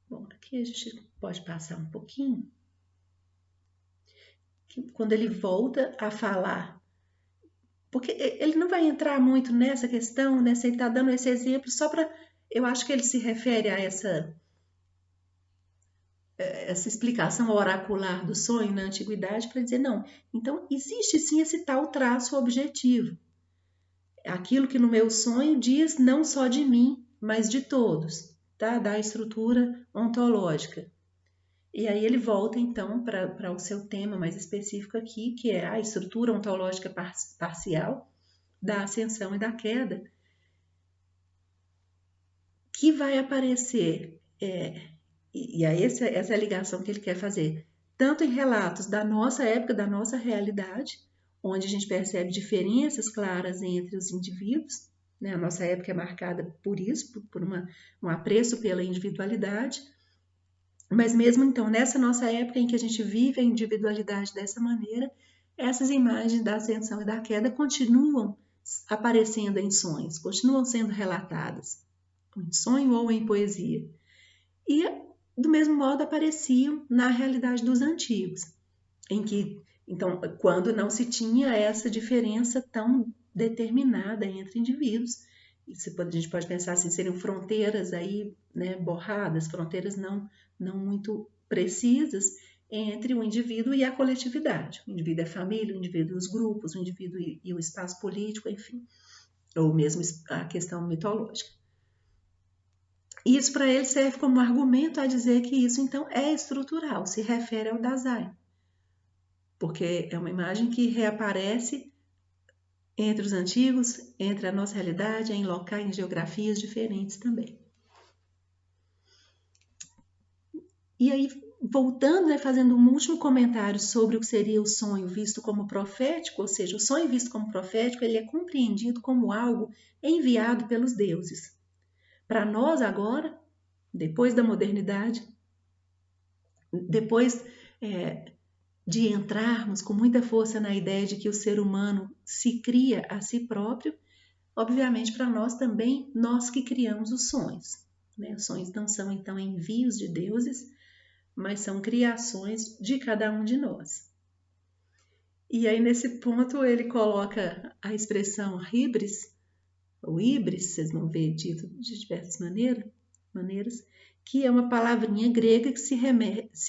Bom, aqui a gente pode passar um pouquinho. Quando ele volta a falar, porque ele não vai entrar muito nessa questão, né? Ele está dando esse exemplo só para, eu acho que ele se refere a essa explicação oracular do sonho na antiguidade para dizer, não, então existe sim esse tal traço objetivo. Aquilo que no meu sonho diz não só de mim, mas de todos, tá? Da estrutura ontológica. E aí ele volta então para o seu tema mais específico aqui, que é a estrutura ontológica parcial da ascensão e da queda, que vai aparecer, e aí essa é a ligação que ele quer fazer, tanto em relatos da nossa época, da nossa realidade, onde a gente percebe diferenças claras entre os indivíduos, né? A nossa época é marcada por isso, por um apreço pela individualidade, mas mesmo então, nessa nossa época em que a gente vive a individualidade dessa maneira, essas imagens da ascensão e da queda continuam aparecendo em sonhos, continuam sendo relatadas, em sonho ou em poesia. E, do mesmo modo, apareciam na realidade dos antigos, em que, então, quando não se tinha essa diferença tão determinada entre indivíduos, a gente pode pensar assim, seriam fronteiras aí, né, borradas, fronteiras não muito precisas entre o indivíduo e a coletividade. O indivíduo é a família, o indivíduo os grupos, o indivíduo e o espaço político, enfim, ou mesmo a questão mitológica. Isso para ele serve como argumento a dizer que isso então é estrutural, se refere ao Dasein, porque é uma imagem que reaparece entre os antigos, entre a nossa realidade, em locais, em geografias diferentes também. E aí, voltando, né, fazendo um último comentário sobre o que seria o sonho visto como profético, ou seja, o sonho visto como profético, ele é compreendido como algo enviado pelos deuses. Para nós agora, depois da modernidade, depois de entrarmos com muita força na ideia de que o ser humano se cria a si próprio, obviamente para nós também, nós que criamos os sonhos. Né? Os sonhos não são então envios de deuses, mas são criações de cada um de nós. E aí nesse ponto ele coloca a expressão híbris, ou híbris, vocês vão ver dito de diversas maneiras, que é uma palavrinha grega que se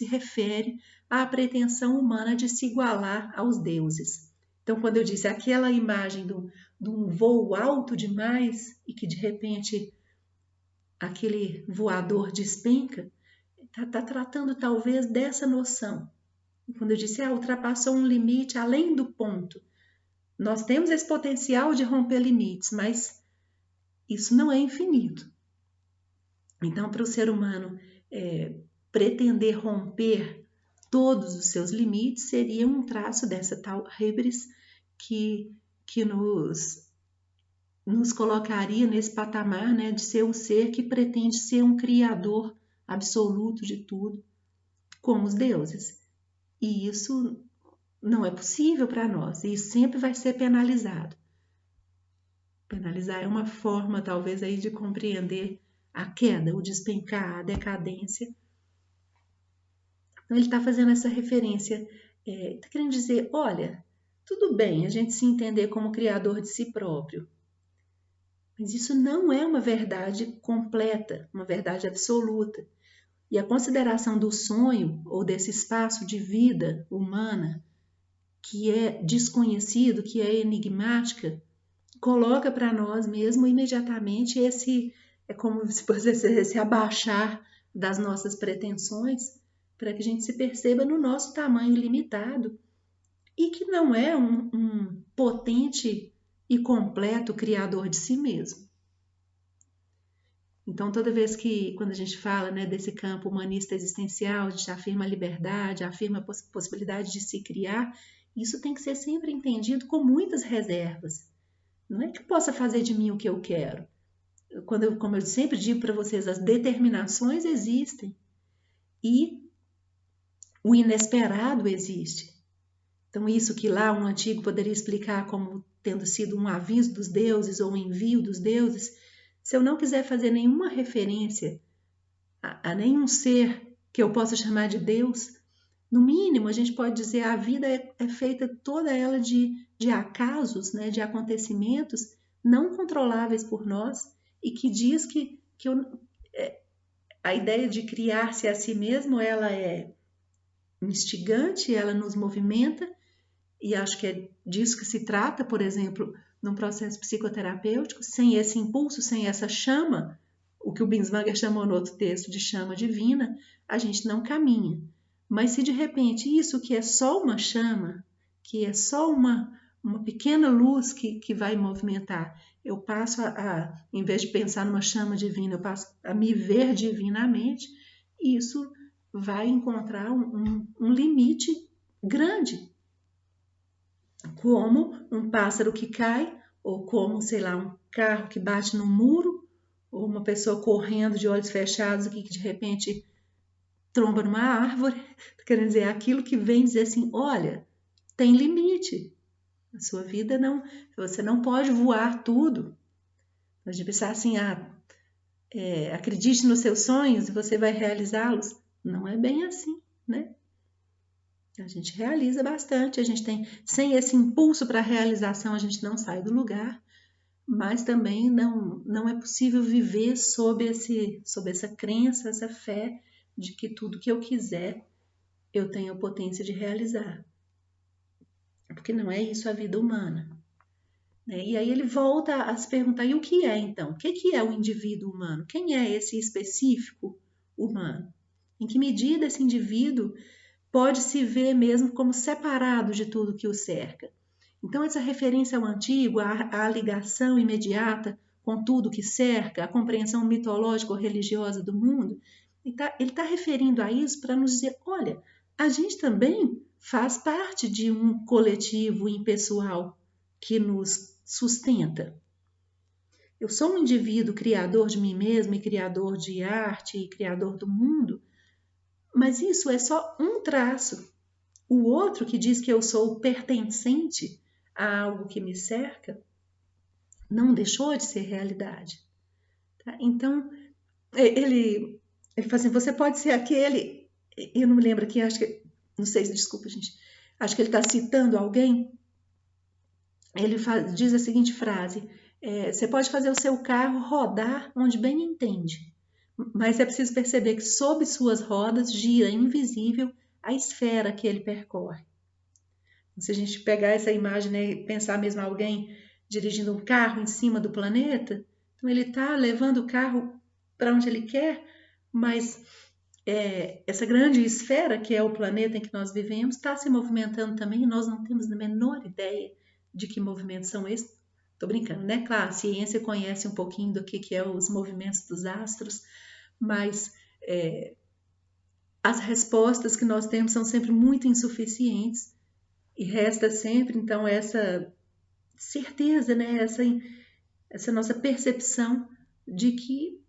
refere à pretensão humana de se igualar aos deuses. Então, quando eu disse aquela imagem de um voo alto demais e que de repente aquele voador despenca, está tratando talvez dessa noção. Quando eu disse, ultrapassou um limite além do ponto. Nós temos esse potencial de romper limites, mas isso não é infinito. Então, para o ser humano pretender romper todos os seus limites seria um traço dessa tal híbris que nos colocaria nesse patamar, né, de ser um ser que pretende ser um criador absoluto de tudo, como os deuses. E isso não é possível para nós, e sempre vai ser penalizado. Penalizar é uma forma, talvez, aí de compreender a queda, o despencar, a decadência. Então, ele está fazendo essa referência, está querendo dizer, olha, tudo bem a gente se entender como criador de si próprio, mas isso não é uma verdade completa, uma verdade absoluta. E a consideração do sonho ou desse espaço de vida humana que é desconhecido, que é enigmática, coloca para nós mesmo imediatamente é como se fosse esse abaixar das nossas pretensões para que a gente se perceba no nosso tamanho limitado e que não é um potente e completo criador de si mesmo. Então, toda vez que, quando a gente fala, né, desse campo humanista existencial, a gente afirma a liberdade, afirma a possibilidade de se criar, isso tem que ser sempre entendido com muitas reservas. Não é que eu possa fazer de mim o que eu quero. Como eu sempre digo para vocês, as determinações existem e o inesperado existe. Então, isso que lá um antigo poderia explicar como tendo sido um aviso dos deuses ou um envio dos deuses, se eu não quiser fazer nenhuma referência a nenhum ser que eu possa chamar de Deus, no mínimo a gente pode dizer a vida é feita toda ela de acasos, né, de acontecimentos não controláveis por nós e que diz que a ideia de criar-se a si mesmo ela é instigante, ela nos movimenta e acho que é disso que se trata, por exemplo, num processo psicoterapêutico, sem esse impulso, sem essa chama, o que o Binswanger chamou no outro texto de chama divina, a gente não caminha. Mas se de repente isso que é só uma chama, que é só uma pequena luz que vai movimentar, eu passo em vez de pensar numa chama divina, eu passo a me ver divinamente, isso vai encontrar um limite grande. Como um pássaro que cai, ou como, sei lá, um carro que bate no muro, ou uma pessoa correndo de olhos fechados aqui que de repente tromba numa árvore. Quer dizer, aquilo que vem dizer assim, olha, tem limite. A sua vida não, você não pode voar tudo. A gente pensar assim, acredite nos seus sonhos e você vai realizá-los. Não é bem assim, né? A gente realiza bastante, a gente tem, sem esse impulso para a realização, a gente não sai do lugar, mas também não é possível viver sob essa crença, essa fé de que tudo que eu quiser eu tenho a potência de realizar. Porque não é isso a vida humana. Né? E aí ele volta a se perguntar, e o que é então? O que é o indivíduo humano? Quem é esse específico humano? Em que medida esse indivíduo pode se ver mesmo como separado de tudo que o cerca? Então essa referência ao antigo, a ligação imediata com tudo que cerca, a compreensão mitológica ou religiosa do mundo, ele tá referindo a isso para nos dizer, olha, a gente também faz parte de um coletivo impessoal que nos sustenta. Eu sou um indivíduo criador de mim mesmo e criador de arte e criador do mundo, mas isso é só um traço. O outro que diz que eu sou pertencente a algo que me cerca, não deixou de ser realidade. Tá? Então, ele fala assim, você pode ser aquele, eu não me lembro aqui, acho que, não sei, desculpa gente, acho que ele está citando alguém, ele diz a seguinte frase, você pode fazer o seu carro rodar onde bem entende, mas é preciso perceber que sob suas rodas gira invisível a esfera que ele percorre. Se a gente pegar essa imagem, né, e pensar mesmo alguém dirigindo um carro em cima do planeta, então ele está levando o carro para onde ele quer, mas essa grande esfera que é o planeta em que nós vivemos está se movimentando também e nós não temos a menor ideia de que movimentos são esses. Estou brincando, né? Claro, a ciência conhece um pouquinho do que é os movimentos dos astros, mas as respostas que nós temos são sempre muito insuficientes e resta sempre, então, essa certeza, né? Essa nossa percepção de que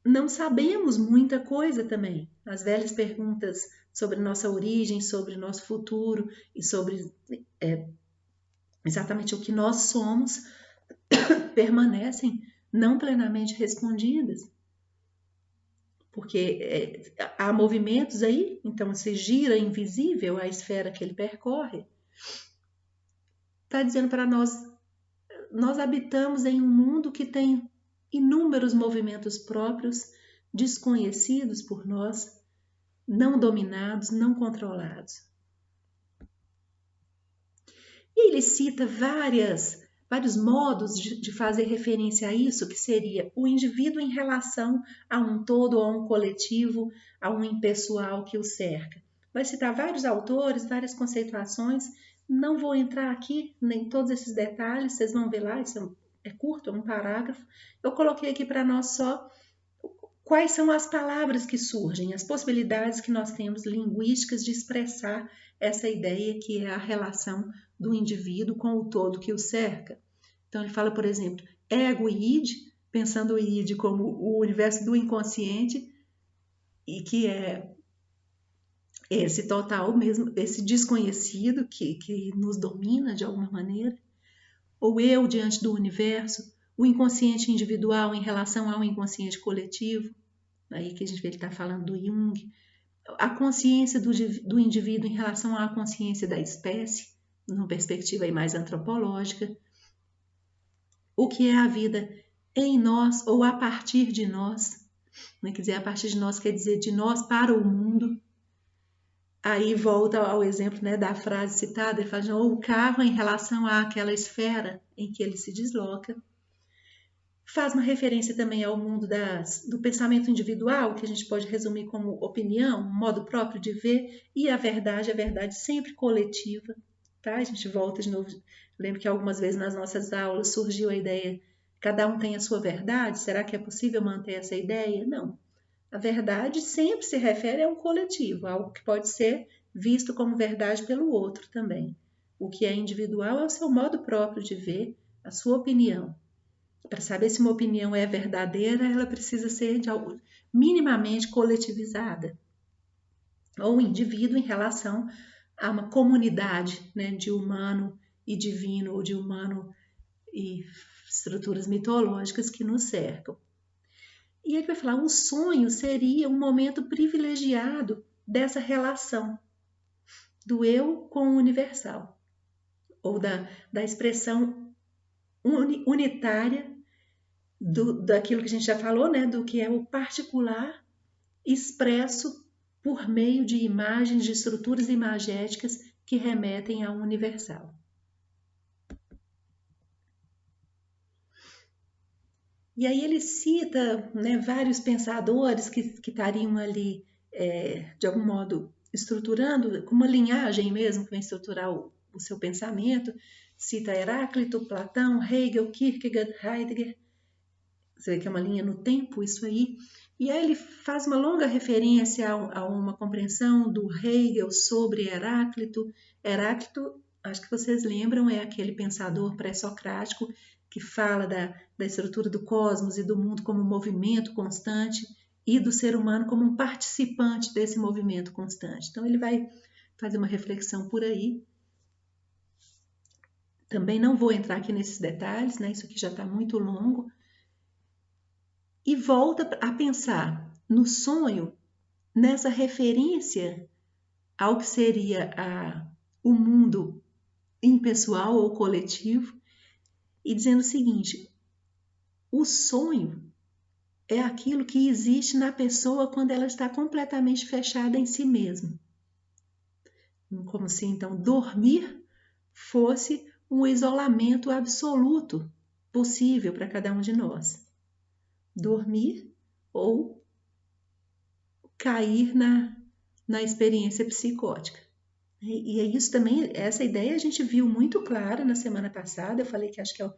não sabemos muita coisa também. As velhas perguntas sobre nossa origem, sobre nosso futuro e sobre exatamente o que nós somos permanecem não plenamente respondidas. Porque há movimentos aí, então se gira invisível a esfera que ele percorre. Está dizendo para nós, nós habitamos em um mundo que tem inúmeros movimentos próprios, desconhecidos por nós, não dominados, não controlados. E ele cita vários modos de fazer referência a isso, que seria o indivíduo em relação a um todo, a um coletivo, a um impessoal que o cerca. Vai citar vários autores, várias conceituações. Não vou entrar aqui em todos esses detalhes, vocês vão ver lá, isso é curto, é um parágrafo. Eu coloquei aqui para nós só quais são as palavras que surgem, as possibilidades que nós temos linguísticas de expressar essa ideia que é a relação do indivíduo com o todo que o cerca. Então ele fala, por exemplo, ego e id, pensando o id como o universo do inconsciente e que é esse total mesmo, esse desconhecido que nos domina de alguma maneira, ou eu diante do universo, o inconsciente individual em relação ao inconsciente coletivo, aí que a gente vê ele está falando do Jung, a consciência do indivíduo em relação à consciência da espécie, numa perspectiva aí mais antropológica, o que é a vida em nós ou a partir de nós, né? Quer dizer, a partir de nós quer dizer de nós para o mundo. Aí volta ao exemplo, né, da frase citada, ele fala, o carro em relação àquela esfera em que ele se desloca. Faz uma referência também ao mundo do pensamento individual, que a gente pode resumir como opinião, um modo próprio de ver, e a verdade sempre coletiva. Tá? A gente volta de novo. Lembro que algumas vezes nas nossas aulas surgiu a ideia, cada um tem a sua verdade, será que é possível manter essa ideia? Não. A verdade sempre se refere a um coletivo, algo que pode ser visto como verdade pelo outro também. O que é individual é o seu modo próprio de ver, a sua opinião. Para saber se uma opinião é verdadeira, ela precisa ser minimamente coletivizada. Ou indivíduo em relação a uma comunidade, né, de humano e divino, ou de humano e estruturas mitológicas que nos cercam. E ele vai falar, o sonho seria um momento privilegiado dessa relação do eu com o universal, ou da expressão unitária daquilo que a gente já falou, né, do que é o particular expresso por meio de imagens, de estruturas imagéticas que remetem ao universal. E aí ele cita, né, vários pensadores que estariam ali, de algum modo, estruturando, com uma linhagem mesmo, que vai estruturar o seu pensamento. Cita Heráclito, Platão, Hegel, Kierkegaard, Heidegger. Você vê que é uma linha no tempo isso aí. E aí ele faz uma longa referência a uma compreensão do Hegel sobre Heráclito. Heráclito, acho que vocês lembram, é aquele pensador pré-socrático que fala da estrutura do cosmos e do mundo como um movimento constante e do ser humano como um participante desse movimento constante. Então ele vai fazer uma reflexão por aí. Também não vou entrar aqui nesses detalhes, né? Isso aqui já está muito longo. E volta a pensar no sonho, nessa referência ao que seria o mundo impessoal ou coletivo, e dizendo o seguinte, o sonho é aquilo que existe na pessoa quando ela está completamente fechada em si mesma. como se então dormir fosse um isolamento absoluto possível para cada um de nós. Dormir ou cair na experiência psicótica. E é isso também, essa ideia a gente viu muito clara na semana passada. Eu falei que acho que é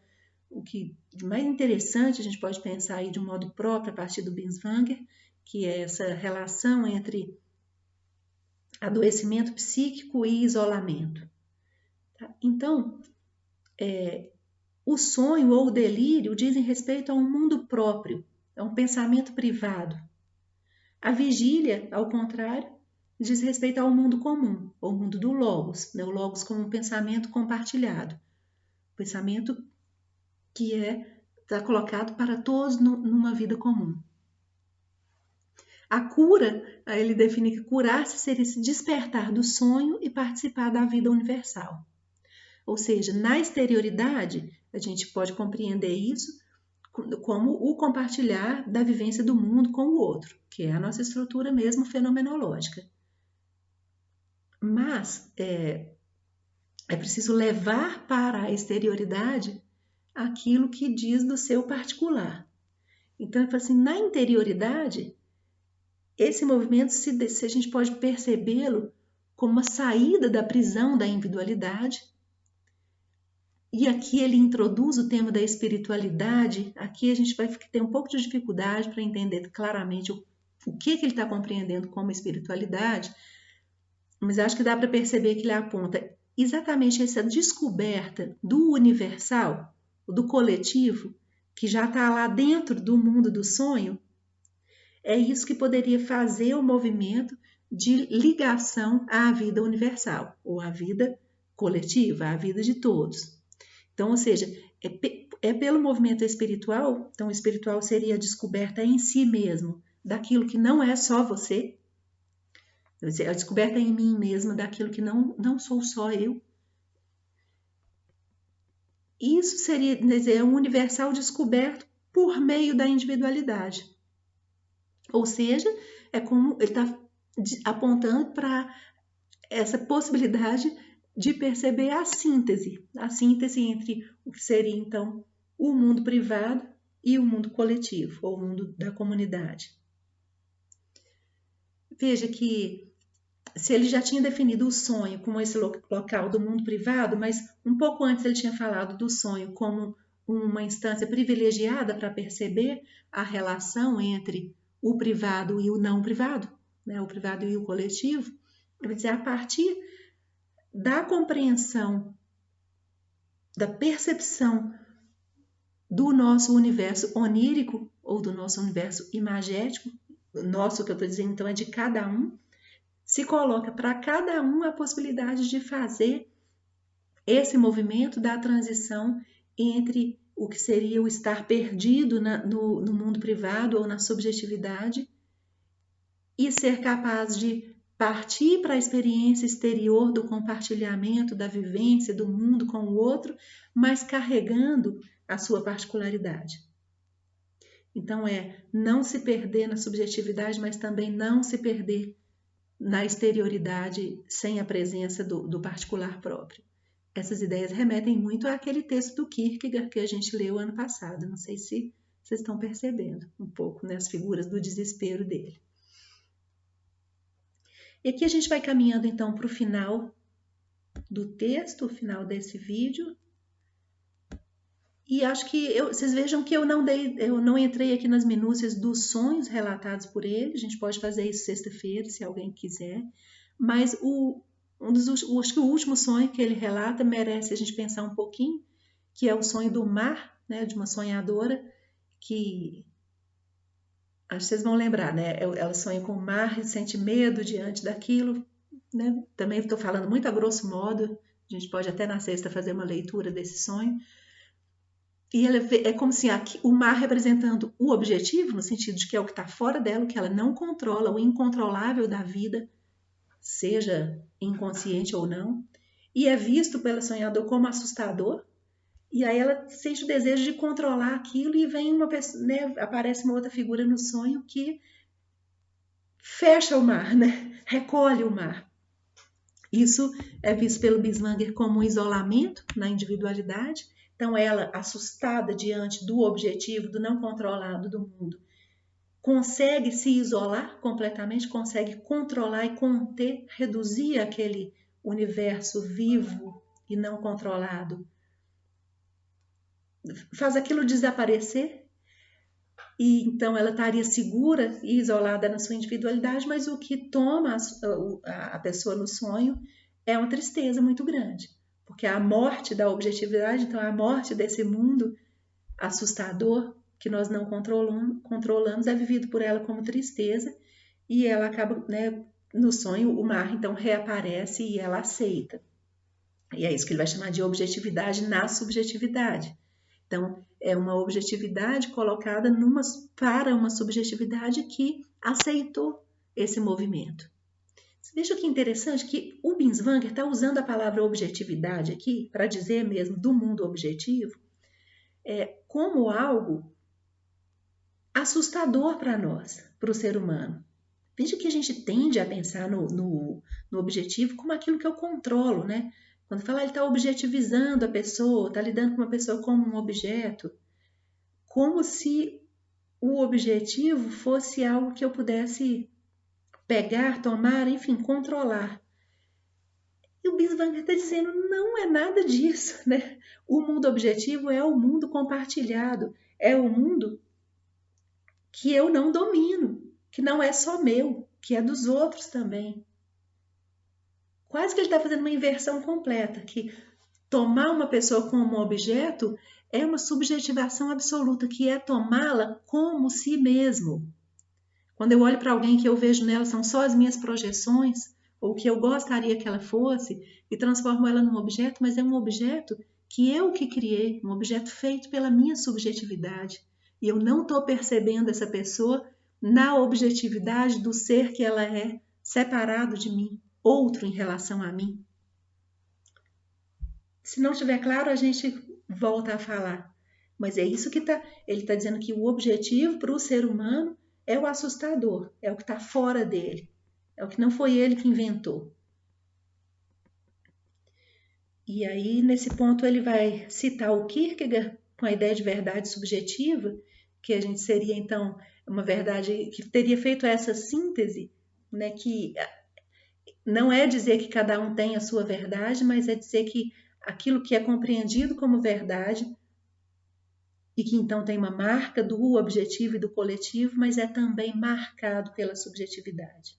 o que de mais interessante a gente pode pensar aí de um modo próprio a partir do Binswanger, que é essa relação entre adoecimento psíquico e isolamento. Tá? Então, o sonho ou o delírio dizem respeito a um mundo próprio, a um pensamento privado. A vigília, ao contrário, diz respeito ao mundo comum, ao mundo do logos, né? O logos como um pensamento compartilhado, pensamento que está colocado para todos numa vida comum. A cura, ele define que curar-se seria se despertar do sonho e participar da vida universal. Ou seja, na exterioridade, a gente pode compreender isso como o compartilhar da vivência do mundo com o outro, que é a nossa estrutura mesmo fenomenológica. Mas é preciso levar para a exterioridade aquilo que diz do seu particular. Então, ele fala assim, na interioridade, esse movimento, se a gente pode percebê-lo como uma saída da prisão da individualidade. E aqui ele introduz o tema da espiritualidade. Aqui a gente vai ter um pouco de dificuldade para entender claramente o que ele está compreendendo como espiritualidade, mas acho que dá para perceber que ele aponta exatamente essa descoberta do universal, do coletivo, que já está lá dentro do mundo do sonho. É isso que poderia fazer o movimento de ligação à vida universal, ou à vida coletiva, à vida de todos. Então, ou seja, é pelo movimento espiritual, então o espiritual seria a descoberta em si mesmo, daquilo que não é só você, a descoberta em mim mesma daquilo que não sou só eu. Isso seria dizer, um universal descoberto por meio da individualidade. Ou seja, é como ele está apontando para essa possibilidade de perceber a síntese entre o que seria então o mundo privado e o mundo coletivo, ou o mundo da comunidade. Veja que se ele já tinha definido o sonho como esse local do mundo privado, mas um pouco antes ele tinha falado do sonho como uma instância privilegiada para perceber a relação entre o privado e o não privado, né? O privado e o coletivo. Quer dizer, a partir da compreensão, da percepção do nosso universo onírico ou do nosso universo imagético, nosso que eu estou dizendo então é de cada um, se coloca para cada um a possibilidade de fazer esse movimento da transição entre o que seria o estar perdido no mundo privado ou na subjetividade e ser capaz de partir para a experiência exterior do compartilhamento, da vivência do mundo com o outro, mas carregando a sua particularidade. Então não se perder na subjetividade, mas também não se perder na exterioridade sem a presença do particular próprio. Essas ideias remetem muito àquele texto do Kierkegaard que a gente leu ano passado. Não sei se vocês estão percebendo um pouco, né, as figuras do desespero dele. E aqui a gente vai caminhando então para o final do texto, o final desse vídeo. E acho que vocês vejam que eu não entrei aqui nas minúcias dos sonhos relatados por ele. A gente pode fazer isso sexta-feira, se alguém quiser. Mas acho que o último sonho que ele relata merece a gente pensar um pouquinho, que é o sonho do mar, né, de uma sonhadora que acho que vocês vão lembrar, né? Ela sonha com o mar e sente medo diante daquilo, né? Também estou falando muito a grosso modo. A gente pode até na sexta fazer uma leitura desse sonho. E ela é como se o mar representando o objetivo, no sentido de que é o que está fora dela, o que ela não controla, o incontrolável da vida, seja inconsciente ou não, e é visto pela sonhadora como assustador, e aí ela sente o desejo de controlar aquilo e vem uma pessoa, né, aparece uma outra figura no sonho que fecha o mar, né, recolhe o mar. Isso é visto pelo Binswanger como um isolamento na individualidade. Então, ela, assustada diante do objetivo, do não controlado do mundo, consegue se isolar completamente, consegue controlar e conter, reduzir aquele universo vivo e não controlado. Faz aquilo desaparecer, e então ela estaria segura e isolada na sua individualidade, mas o que toma a pessoa no sonho é uma tristeza muito grande, porque a morte da objetividade, então a morte desse mundo assustador que nós não controlamos é vivido por ela como tristeza, e ela acaba, né, no sonho o mar então reaparece e ela aceita. E é isso que ele vai chamar de objetividade na subjetividade. Então, é uma objetividade colocada para uma subjetividade que aceitou esse movimento. Veja que interessante que o Binswanger está usando a palavra objetividade aqui para dizer mesmo do mundo objetivo como algo assustador para nós, para o ser humano. Veja que a gente tende a pensar no objetivo como aquilo que eu controlo, né? Quando fala ele está objetivizando a pessoa, está lidando com uma pessoa como um objeto, como se o objetivo fosse algo que eu pudesse pegar, tomar, enfim, controlar. E o Binswanger está dizendo, não é nada disso, né? O mundo objetivo é o mundo compartilhado, é o mundo que eu não domino, que não é só meu, que é dos outros também. Quase que ele está fazendo uma inversão completa, que tomar uma pessoa como objeto é uma subjetivação absoluta, que é tomá-la como si mesmo. Quando eu olho para alguém que eu vejo nela são só as minhas projeções, ou que eu gostaria que ela fosse, e transformo ela num objeto, mas é um objeto que eu que criei, um objeto feito pela minha subjetividade. E eu não estou percebendo essa pessoa na objetividade do ser que ela é, separado de mim, outro em relação a mim. Se não estiver claro, a gente volta a falar. Mas é isso que ele está dizendo que o objetivo para o ser humano é o assustador, é o que está fora dele, é o que não foi ele que inventou. E aí, nesse ponto, ele vai citar o Kierkegaard com a ideia de verdade subjetiva, que a gente seria, então, uma verdade que teria feito essa síntese, né, que não é dizer que cada um tem a sua verdade, mas é dizer que aquilo que é compreendido como verdade e que então tem uma marca do objetivo e do coletivo, mas é também marcado pela subjetividade.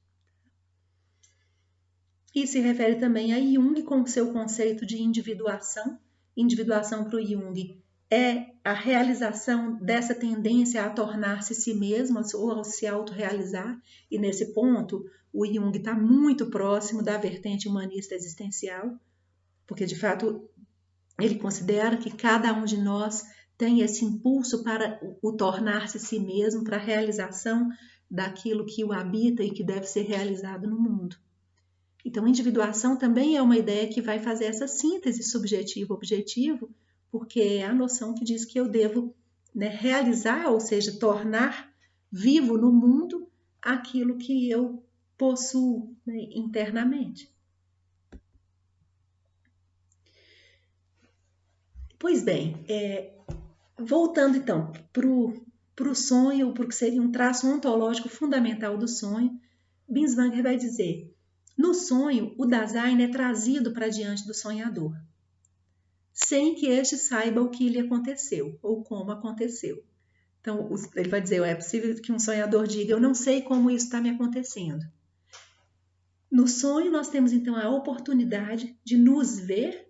E se refere também a Jung com seu conceito de individuação. Individuação para o Jung é a realização dessa tendência a tornar-se si mesmo ou a se autorrealizar, e nesse ponto o Jung está muito próximo da vertente humanista existencial, porque de fato ele considera que cada um de nós tem esse impulso para o tornar-se si mesmo, para a realização daquilo que o habita e que deve ser realizado no mundo. Então, individuação também é uma ideia que vai fazer essa síntese subjetivo-objetivo, porque é a noção que diz que eu devo, né, realizar, ou seja, tornar vivo no mundo aquilo que eu possuo, né, internamente. Pois bem, voltando então para o sonho, para o que seria um traço ontológico fundamental do sonho, Binswanger vai dizer: no sonho, o Dasein é trazido para diante do sonhador, sem que este saiba o que lhe aconteceu ou como aconteceu. Então, ele vai dizer: é possível que um sonhador diga, eu não sei como isso está me acontecendo. No sonho, nós temos então a oportunidade de nos ver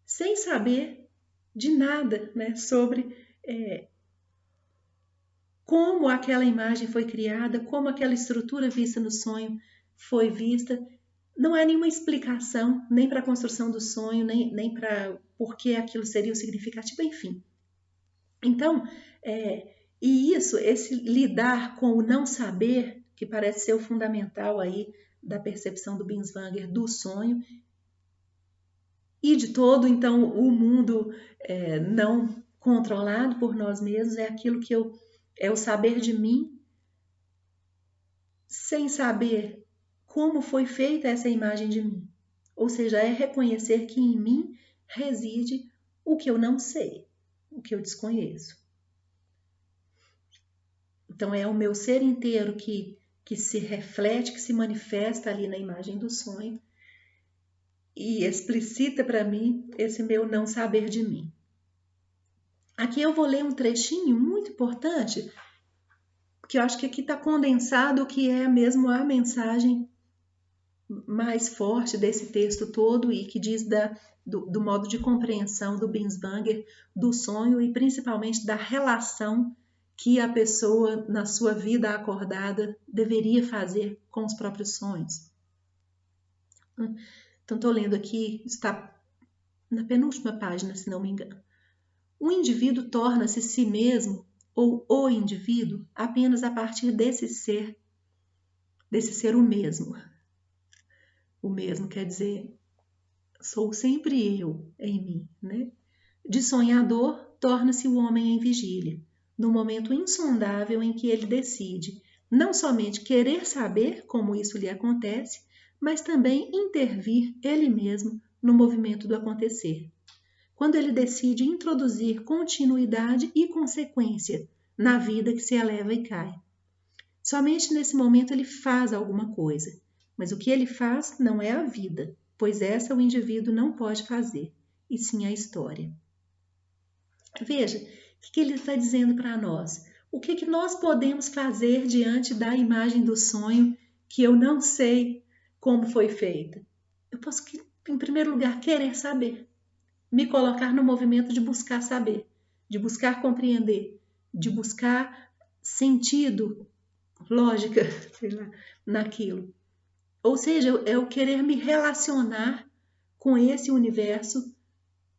sem saber de nada, né, sobre como aquela imagem foi criada, como aquela estrutura vista no sonho foi vista. Não há nenhuma explicação, nem para a construção do sonho, nem para por que aquilo seria o significativo, enfim. Então, e isso, esse lidar com o não saber, que parece ser o fundamental aí da percepção do Binswanger do sonho, e de todo, então, o mundo não controlado por nós mesmos, é aquilo que é o saber de mim, sem saber como foi feita essa imagem de mim. Ou seja, é reconhecer que em mim reside o que eu não sei, o que eu desconheço. Então é o meu ser inteiro que se reflete, que se manifesta ali na imagem do sonho e explicita para mim esse meu não saber de mim. Aqui eu vou ler um trechinho muito importante, que eu acho que aqui está condensado o que é mesmo a mensagem mais forte desse texto todo e que diz do modo de compreensão do Binswanger do sonho e principalmente da relação que a pessoa na sua vida acordada deveria fazer com os próprios sonhos. Então estou lendo aqui, está na penúltima página, se não me engano. O indivíduo torna-se si mesmo ou o indivíduo apenas a partir desse ser o mesmo. O mesmo quer dizer, sou sempre eu em mim, né? De sonhador, torna-se o homem em vigília, no momento insondável em que ele decide não somente querer saber como isso lhe acontece, mas também intervir ele mesmo no movimento do acontecer. Quando ele decide introduzir continuidade e consequência na vida que se eleva e cai. Somente nesse momento ele faz alguma coisa, mas o que ele faz não é a vida, pois essa o indivíduo não pode fazer, e sim a história. Veja, o que ele está dizendo para nós? O que nós podemos fazer diante da imagem do sonho que eu não sei como foi feita? Eu posso, em primeiro lugar, querer saber. Me colocar no movimento de buscar saber, de buscar compreender, de buscar sentido, lógica, sei lá, naquilo. Ou seja, é o querer me relacionar com esse universo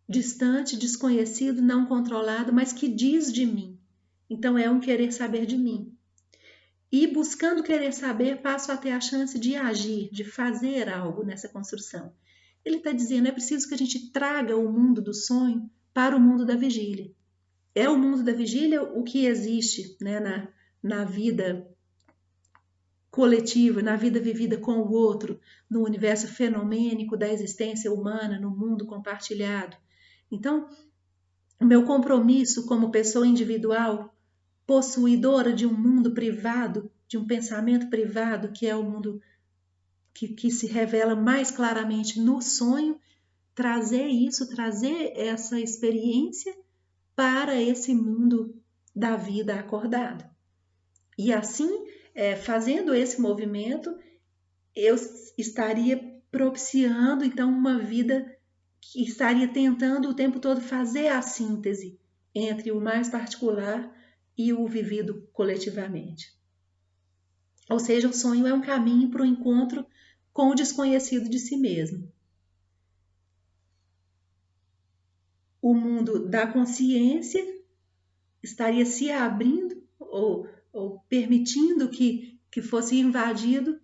distante, desconhecido, não controlado, mas que diz de mim. Então é um querer saber de mim. E buscando querer saber, passo a ter a chance de agir, de fazer algo nessa construção. Ele está dizendo, é preciso que a gente traga o mundo do sonho para o mundo da vigília. É o mundo da vigília o que existe, né, na vida coletiva, na vida vivida com o outro, no universo fenomênico da existência humana, no mundo compartilhado. Então, o meu compromisso como pessoa individual, possuidora de um mundo privado, de um pensamento privado, que é o mundo que se revela mais claramente no sonho, trazer essa experiência para esse mundo da vida acordada. E assim, fazendo esse movimento, eu estaria propiciando, então, uma vida que estaria tentando o tempo todo fazer a síntese entre o mais particular e o vivido coletivamente. Ou seja, o sonho é um caminho para o encontro com o desconhecido de si mesmo. O mundo da consciência estaria se abrindo ou permitindo que fosse invadido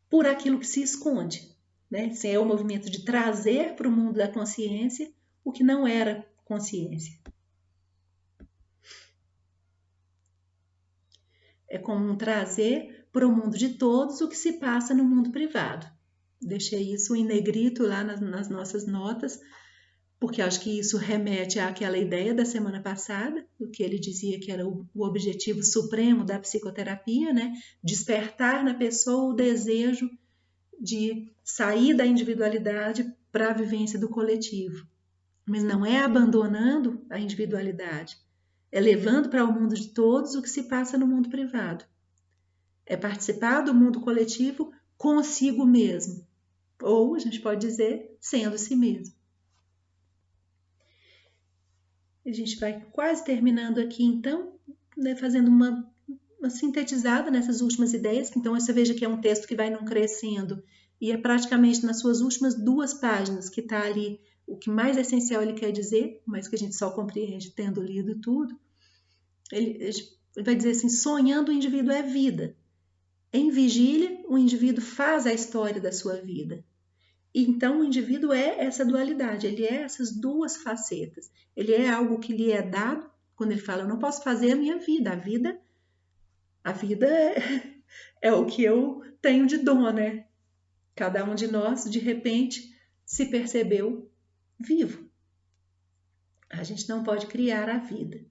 por aquilo que se esconde. Né? Esse é o movimento de trazer para o mundo da consciência o que não era consciência. É como trazer para o mundo de todos o que se passa no mundo privado. Deixei isso em negrito lá nas nossas notas, porque acho que isso remete àquela ideia da semana passada, do que ele dizia que era o objetivo supremo da psicoterapia, né? Despertar na pessoa o desejo de sair da individualidade para a vivência do coletivo. Mas não é abandonando a individualidade, é levando para o mundo de todos o que se passa no mundo privado. É participar do mundo coletivo consigo mesmo, ou a gente pode dizer, sendo si mesmo. A gente vai quase terminando aqui, então, né, fazendo uma sintetizada nessas últimas ideias. Então, você veja que é um texto que vai não crescendo e é praticamente nas suas últimas 2 páginas que está ali o que mais essencial ele quer dizer, mas que a gente só compreende tendo lido tudo. Ele vai dizer assim, sonhando o indivíduo é vida. Em vigília, o indivíduo faz a história da sua vida. Então, o indivíduo é essa dualidade, ele é essas 2 facetas. Ele é algo que lhe é dado, quando ele fala, eu não posso fazer a minha vida. A vida A vida é o que eu tenho de dom, né? Cada um de nós, de repente, se percebeu vivo. A gente não pode criar a vida,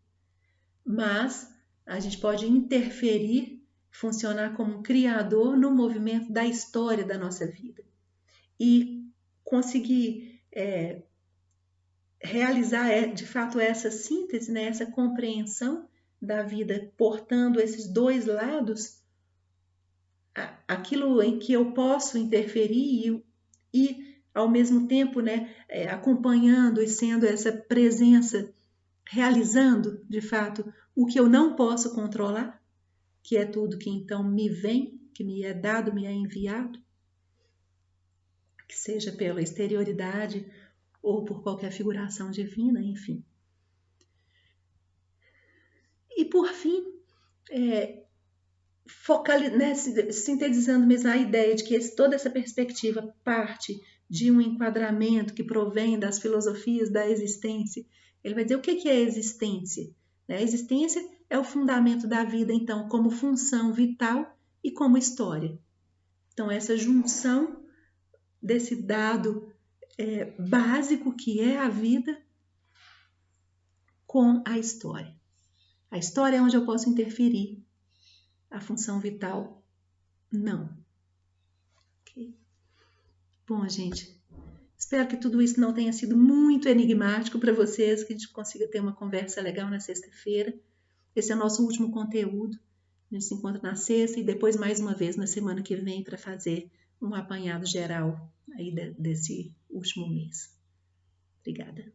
mas a gente pode interferir, funcionar como um criador no movimento da história da nossa vida e conseguir realizar de fato essa síntese, né, essa compreensão da vida, portando esses dois lados, aquilo em que eu posso interferir e ao mesmo tempo, né, acompanhando e sendo essa presença, realizando de fato o que eu não posso controlar, que é tudo que então me vem, que me é dado, me é enviado, que seja pela exterioridade ou por qualquer figuração divina, enfim. E por fim, sintetizando mesmo a ideia de que toda essa perspectiva parte de um enquadramento que provém das filosofias da existência. Ele vai dizer o que é a existência? A existência é o fundamento da vida, então, como função vital e como história. Então, essa junção desse dado básico que é a vida com a história. A história é onde eu posso interferir. A função vital, não. Okay? Bom, gente, espero que tudo isso não tenha sido muito enigmático para vocês, que a gente consiga ter uma conversa legal na sexta-feira. Esse é o nosso último conteúdo. A gente se encontra na sexta e depois mais uma vez na semana que vem para fazer um apanhado geral aí desse último mês. Obrigada.